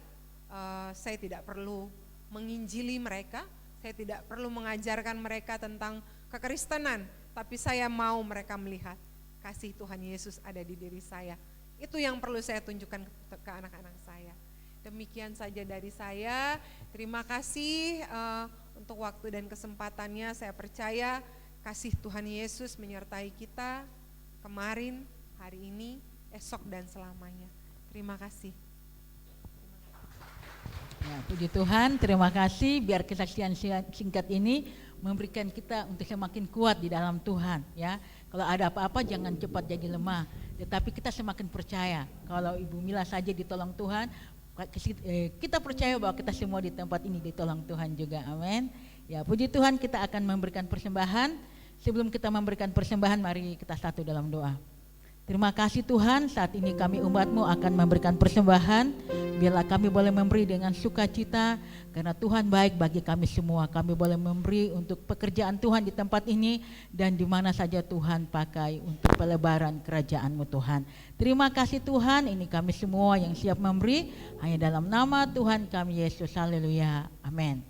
saya tidak perlu menginjili mereka, saya tidak perlu mengajarkan mereka tentang kekristenan, tapi saya mau mereka melihat kasih Tuhan Yesus ada di diri saya. Itu yang perlu saya tunjukkan ke anak-anak saya. Demikian saja dari saya, terima kasih untuk waktu dan kesempatannya. Saya percaya kasih Tuhan Yesus menyertai kita kemarin, hari ini, esok dan selamanya. Terima kasih.
Ya, puji Tuhan, terima kasih. Biar kesaksian singkat ini memberikan kita untuk semakin kuat di dalam Tuhan. Ya, kalau ada apa-apa jangan cepat jadi lemah, tetapi kita semakin percaya. Kalau Ibu Mila saja ditolong Tuhan, kita percaya bahwa kita semua di tempat ini ditolong Tuhan juga. Amin. Ya, puji Tuhan, kita akan memberikan persembahan. Sebelum kita memberikan persembahan, mari kita satu dalam doa. Terima kasih Tuhan, saat ini kami umat-Mu akan memberikan persembahan. Biarlah kami boleh memberi dengan sukacita, karena Tuhan baik bagi kami semua. Kami boleh memberi untuk pekerjaan Tuhan di tempat ini, dan di mana saja Tuhan pakai untuk pelebaran kerajaan-Mu Tuhan. Terima kasih Tuhan, ini kami semua yang siap memberi, hanya dalam nama Tuhan kami Yesus. Haleluya, amin.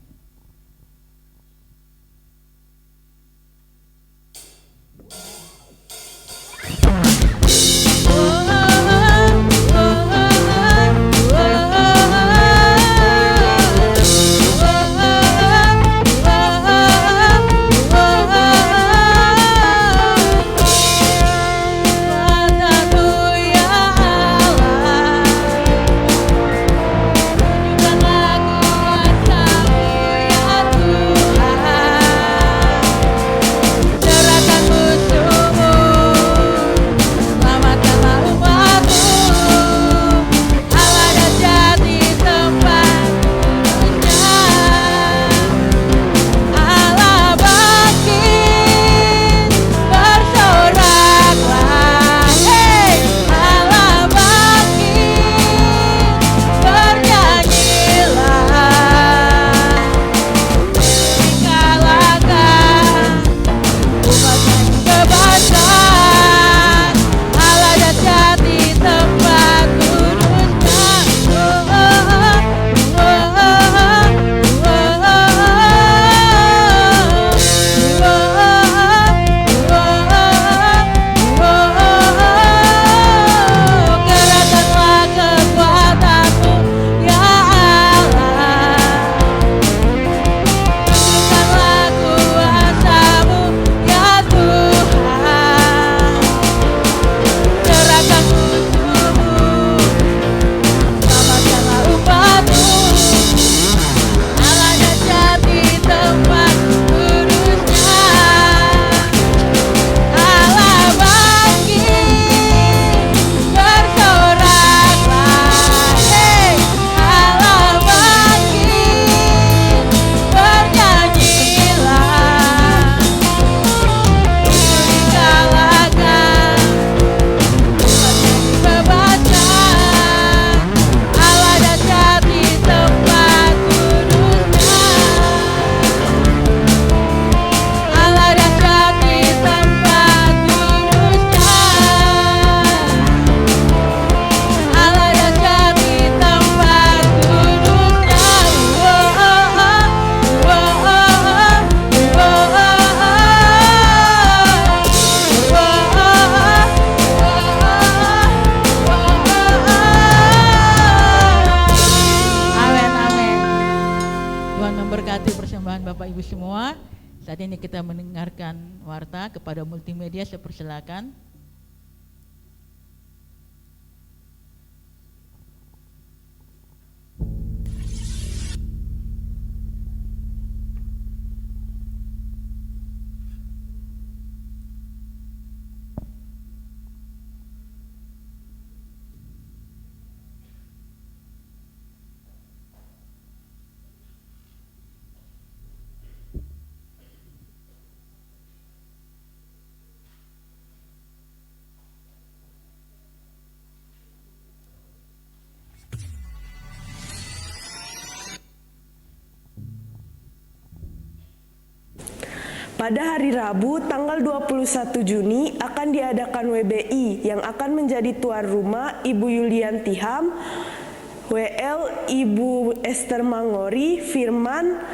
Bapak Ibu semua, saat ini kita mendengarkan warta kepada multimedia, saya persilakan.
Pada hari Rabu tanggal 21 Juni akan diadakan WBI yang akan menjadi tuan rumah Ibu Yulianti Ham, WL Ibu Esther Mangori, Firman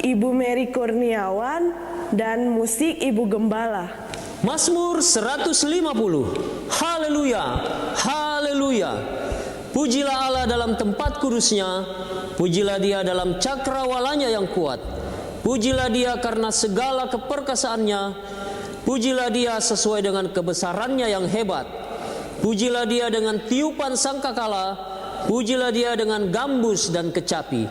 Ibu Mary Kurniawan, dan musik Ibu Gembala.
Mazmur 150. Haleluya, haleluya. Pujilah Allah dalam tempat kudusnya, pujilah Dia dalam cakrawalanya yang kuat. Pujilah Dia karena segala keperkasaannya, pujilah Dia sesuai dengan kebesarannya yang hebat. Pujilah Dia dengan tiupan sangkakala, pujilah Dia dengan gambus dan kecapi.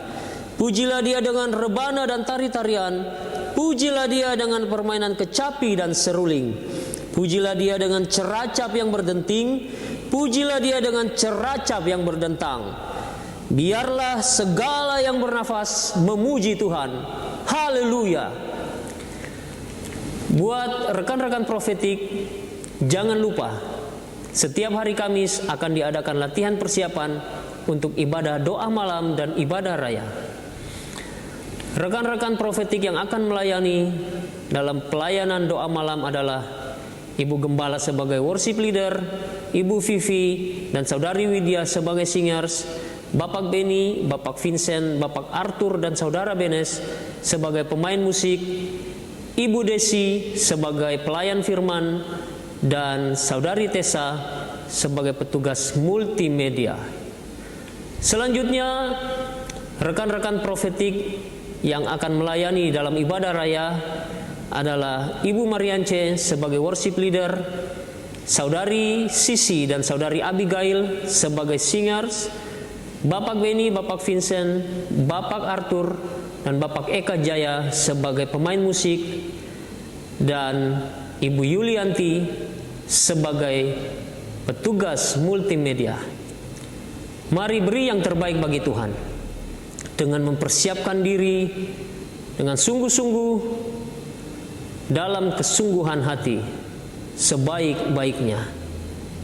Pujilah Dia dengan rebana dan tari-tarian, pujilah Dia dengan permainan kecapi dan seruling. Pujilah Dia dengan ceracap yang berdenting, pujilah Dia dengan ceracap yang berdentang. Biarlah segala yang bernafas memuji Tuhan. Haleluya. Buat rekan-rekan profetik, jangan lupa setiap hari Kamis akan diadakan latihan persiapan untuk ibadah doa malam dan ibadah raya. Rekan-rekan profetik yang akan melayani dalam pelayanan doa malam adalah Ibu Gembala sebagai worship leader, Ibu Vivi dan Saudari Widya sebagai singers, Bapak Beni, Bapak Vincent, Bapak Arthur dan Saudara Benes sebagai pemain musik, Ibu Desi sebagai pelayan firman, dan Saudari Tessa sebagai petugas multimedia. Selanjutnya, rekan-rekan profetik yang akan melayani dalam ibadah raya adalah Ibu Mariance sebagai worship leader, Saudari Sisi dan Saudari Abigail sebagai singers, Bapak Beni, Bapak Vincent, Bapak Arthur, dan Bapak Eka Jaya sebagai pemain musik, dan Ibu Yulianti sebagai petugas multimedia. Mari beri yang terbaik bagi Tuhan dengan mempersiapkan diri dengan sungguh-sungguh dalam kesungguhan hati sebaik-baiknya.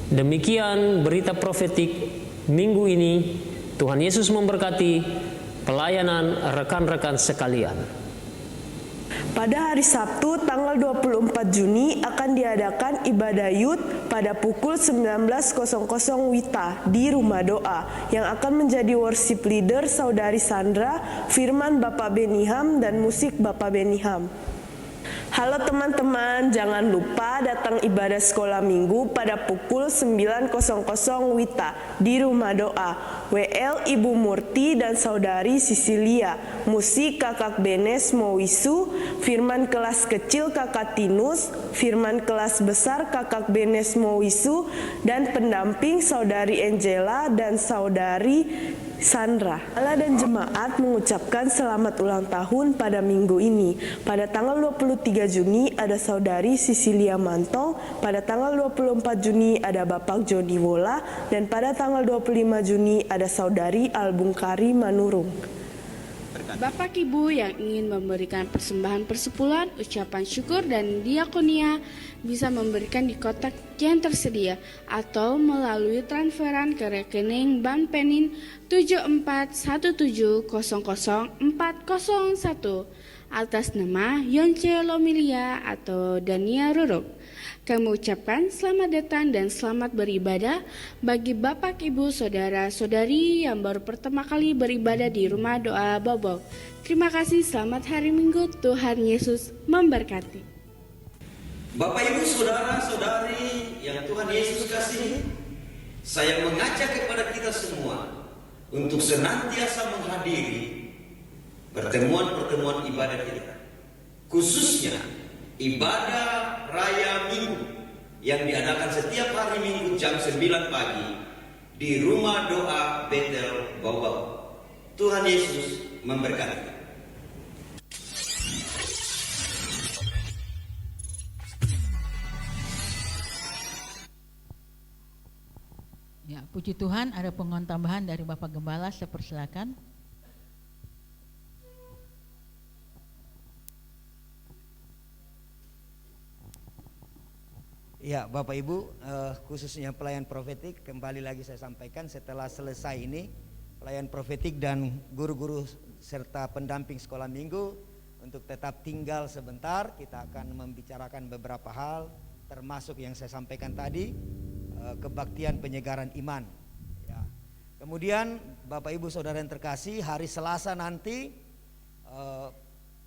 Demikian berita profetik minggu ini. Tuhan Yesus memberkati pelayanan rekan-rekan sekalian.
Pada hari Sabtu tanggal 24 Juni akan diadakan ibadah Yud pada pukul 19.00 WITA di Rumah Doa yang akan menjadi worship leader Saudari Sandra, firman Bapak Beniham dan musik Bapak Beniham. Halo teman-teman, jangan lupa datang ibadah sekolah minggu pada pukul 9.00 WITA di Rumah Doa. WL Ibu Murti dan Saudari Sisilia, musik Kakak Benes Mowisu, firman kelas kecil Kakak Tinus, firman kelas besar Kakak Benes Mowisu, dan pendamping Saudari Angela dan Saudari Sandra. Allah dan jemaat mengucapkan selamat ulang tahun pada minggu ini. Pada tanggal 23 Juni ada Saudari Sisilia Mantong, pada tanggal 24 Juni ada Bapak Joni Wola, dan pada tanggal 25 Juni ada Saudari Albungkari Manurung.
Bapak Ibu yang ingin memberikan persembahan persepuluhan, ucapan syukur dan diakonia bisa memberikan di kotak yang tersedia atau melalui transferan ke rekening Bank Penin 7417000401 atas nama Yonce Lomilia atau Dania Ruruk. Kami ucapkan selamat datang dan selamat beribadah bagi Bapak, Ibu, Saudara-saudari yang baru pertama kali beribadah di Rumah Doa Bobok. Terima kasih, selamat hari Minggu, Tuhan Yesus memberkati.
Bapak, Ibu, Saudara-saudari yang Tuhan Yesus kasihi, saya mengajak kepada kita semua untuk senantiasa menghadiri pertemuan-pertemuan ibadah kita, khususnya ibadah Raya Minggu yang diadakan setiap hari Minggu jam 9 pagi di Rumah Doa Betel Bau-Bau. Tuhan Yesus memberkati.
Ya, puji Tuhan, ada pengon tambahan dari Bapak Gembala, saya persilakan.
Ya, Bapak Ibu, khususnya pelayan profetik, kembali lagi saya sampaikan setelah selesai ini pelayan profetik dan guru-guru serta pendamping sekolah minggu untuk tetap tinggal sebentar. Kita akan membicarakan beberapa hal, termasuk yang saya sampaikan tadi, kebaktian penyegaran iman. Ya. Kemudian Bapak Ibu Saudara yang terkasih, hari Selasa nanti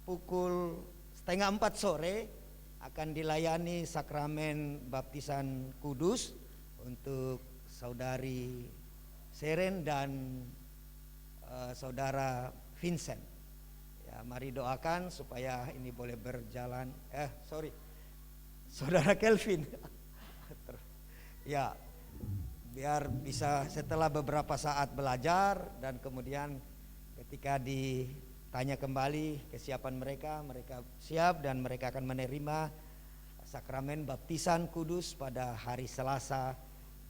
pukul 3:30 sore akan dilayani sakramen baptisan kudus untuk Saudari Seren dan Saudara Vincent. Ya, mari doakan supaya ini boleh berjalan. Saudara Kelvin. Ya, biar bisa setelah beberapa saat belajar dan kemudian ketika ditanya kembali kesiapan mereka, mereka siap dan mereka akan menerima sakramen baptisan kudus pada hari Selasa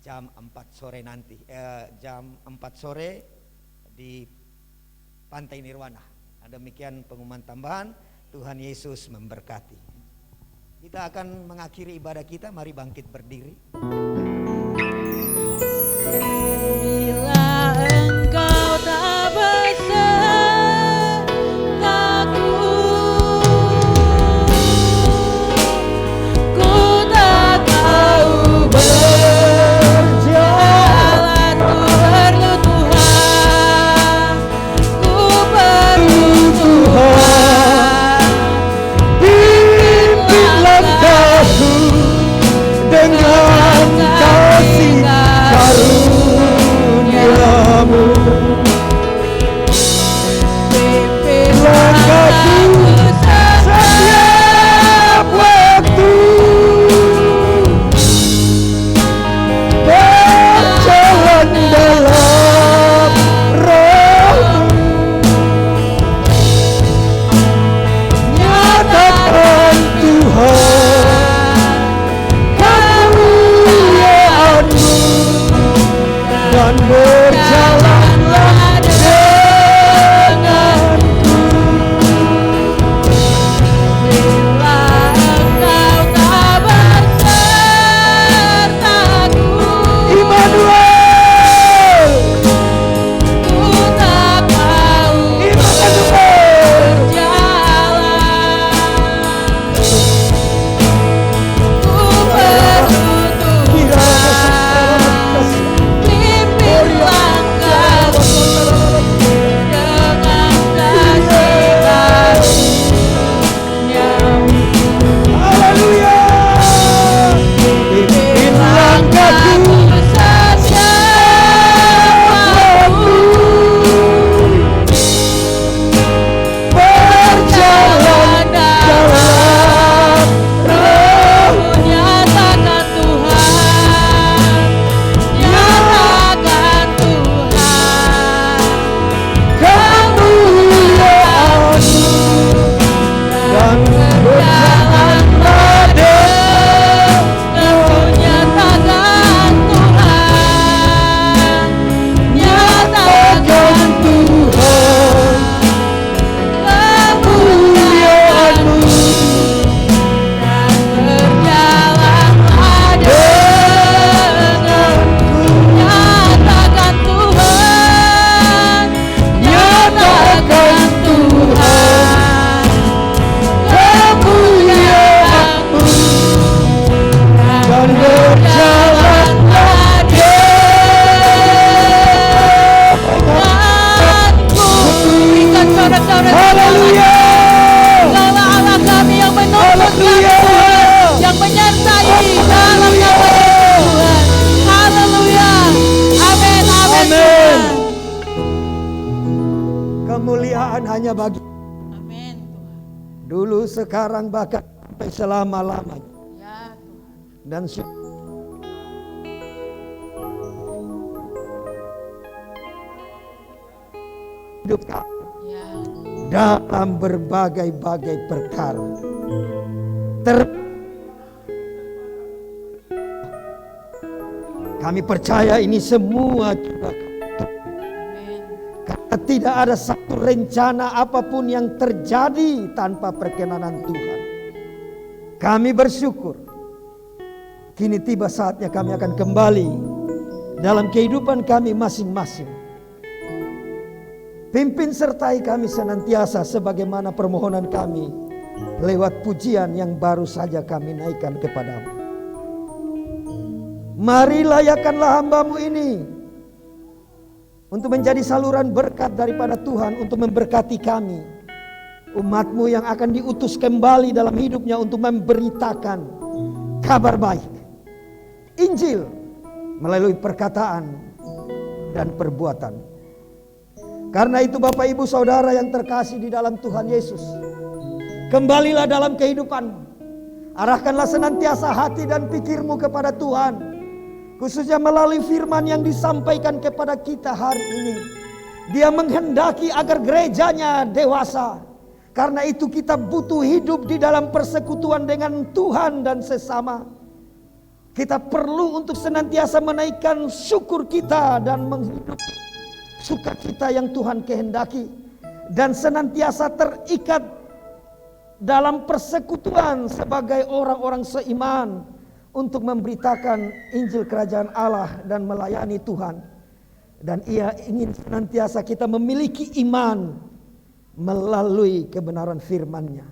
jam 4 sore nanti, jam 4 sore di Pantai Nirwana. Demikian pengumuman tambahan. Tuhan Yesus memberkati. Kita akan mengakhiri ibadah kita, mari bangkit berdiri.
Bila engkau tak besertaku, ku tak tahu berjalan. Ku perlu Tuhan, ku perlu Tuhan.
Pimpin langkahku dengan kasih karuniamu.
Pimpin
Langkahku setiap waktu, berjalan dalam roh-Mu. Nyatakan Tuhan kemuliaan-Mu dan berjalanlah denganku.
Bila engkau tak besertaku,
Immanuel,
ku tak tahu
Immanuel,
berjalan. Ku perlu Tuhan, pimpin langkahku dengan kasih karunia-Mu.
haleluya. Pimpin langkahku berjalan dalam roh.
Nyatakan Tuhan, nyatakan Tuhan,
Kemuliaan-Mu dan berjalanlah denganku.
nyatakan Tuhan, nyatakan
Tuhan kemuliaan-Mu
dan berjalanlah denganku. Nyatakan Tuhan, nyatakan Tuhan,
kemuliaan-Mu dan berjalanlah
denganku. Berikan sorak-sorak
haleluya.
Engkaulah Allah kami yang menuntun kami Tuhan, yang menyertai dalam nama Yesus Tuhan. Haleluya. Amin. Amin.
Amin. Kemuliaan hanya bagi
Amin.
dulu, sekarang, bahkan sampai selama-lamanya.
Ya Tuhan.
Dan hidup kami
Ya.
dalam berbagai-bagai perkara. Kami percaya ini semua juga
Amin.
karena tidak ada satu rencana apapun yang terjadi tanpa perkenanan Tuhan. Kami bersyukur. Kini tiba saatnya kami akan kembali dalam kehidupan kami masing-masing. Pimpin sertai kami senantiasa sebagaimana permohonan kami lewat pujian yang baru saja kami naikkan kepadamu. Mari layakkanlah hamba-Mu ini untuk menjadi saluran berkat daripada Tuhan untuk memberkati kami, umat-Mu yang akan diutus kembali dalam hidupnya untuk memberitakan kabar baik, Injil melalui perkataan dan perbuatan. Karena itu Bapak Ibu Saudara yang terkasih di dalam Tuhan Yesus, kembalilah dalam kehidupan. Arahkanlah senantiasa hati dan pikirmu kepada Tuhan, khususnya melalui firman yang disampaikan kepada kita hari ini. Dia menghendaki agar gerejanya dewasa. Karena itu kita butuh hidup di dalam persekutuan dengan Tuhan dan sesama. Kita perlu untuk senantiasa menaikkan syukur kita dan menghidupi sukacita yang Tuhan kehendaki. Dan senantiasa terikat dalam persekutuan sebagai orang-orang seiman untuk memberitakan Injil Kerajaan Allah dan melayani Tuhan. Dan Ia ingin senantiasa kita memiliki iman melalui kebenaran firman-Nya.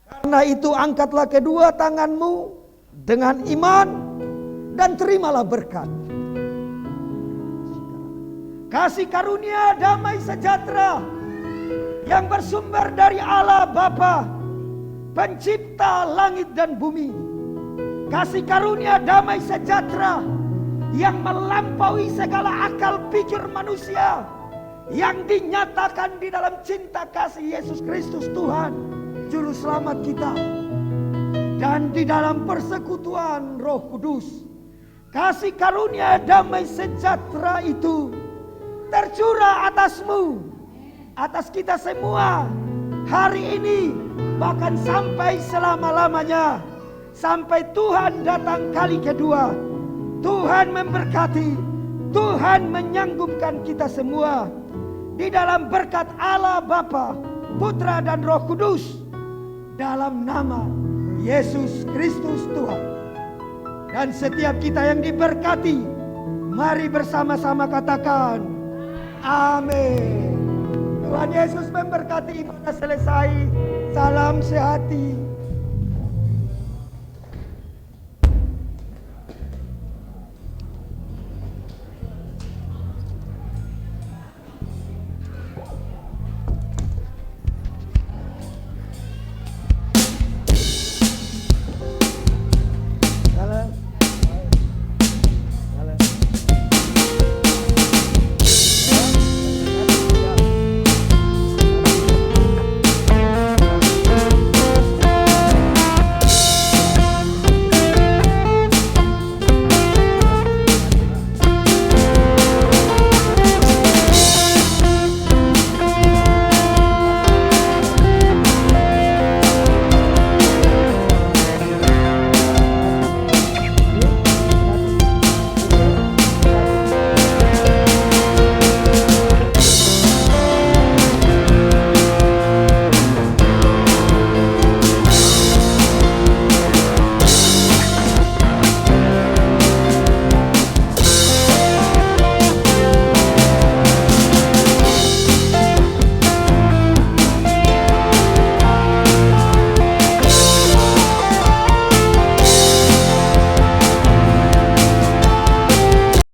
Karena itu angkatlah kedua tanganmu dengan iman dan terimalah berkat. Kasih karunia damai sejahtera yang bersumber dari Allah Bapa, pencipta langit dan bumi. Kasih karunia damai sejahtera yang melampaui segala akal pikir manusia, yang dinyatakan di dalam cinta kasih Yesus Kristus Tuhan Juru Selamat kita, dan di dalam persekutuan Roh Kudus. Kasih karunia damai sejahtera itu tercurah atasmu, atas kita semua hari ini, bahkan sampai selama-lamanya, sampai Tuhan datang kali kedua. Tuhan memberkati, Tuhan menyanggupkan kita semua di dalam berkat Allah Bapa, Putra dan Roh Kudus, dalam nama Yesus Kristus Tuhan. Dan setiap kita yang diberkati, mari bersama-sama katakan amin. Tuhan Yesus memberkati. Ibadah selesai. Salam sehati.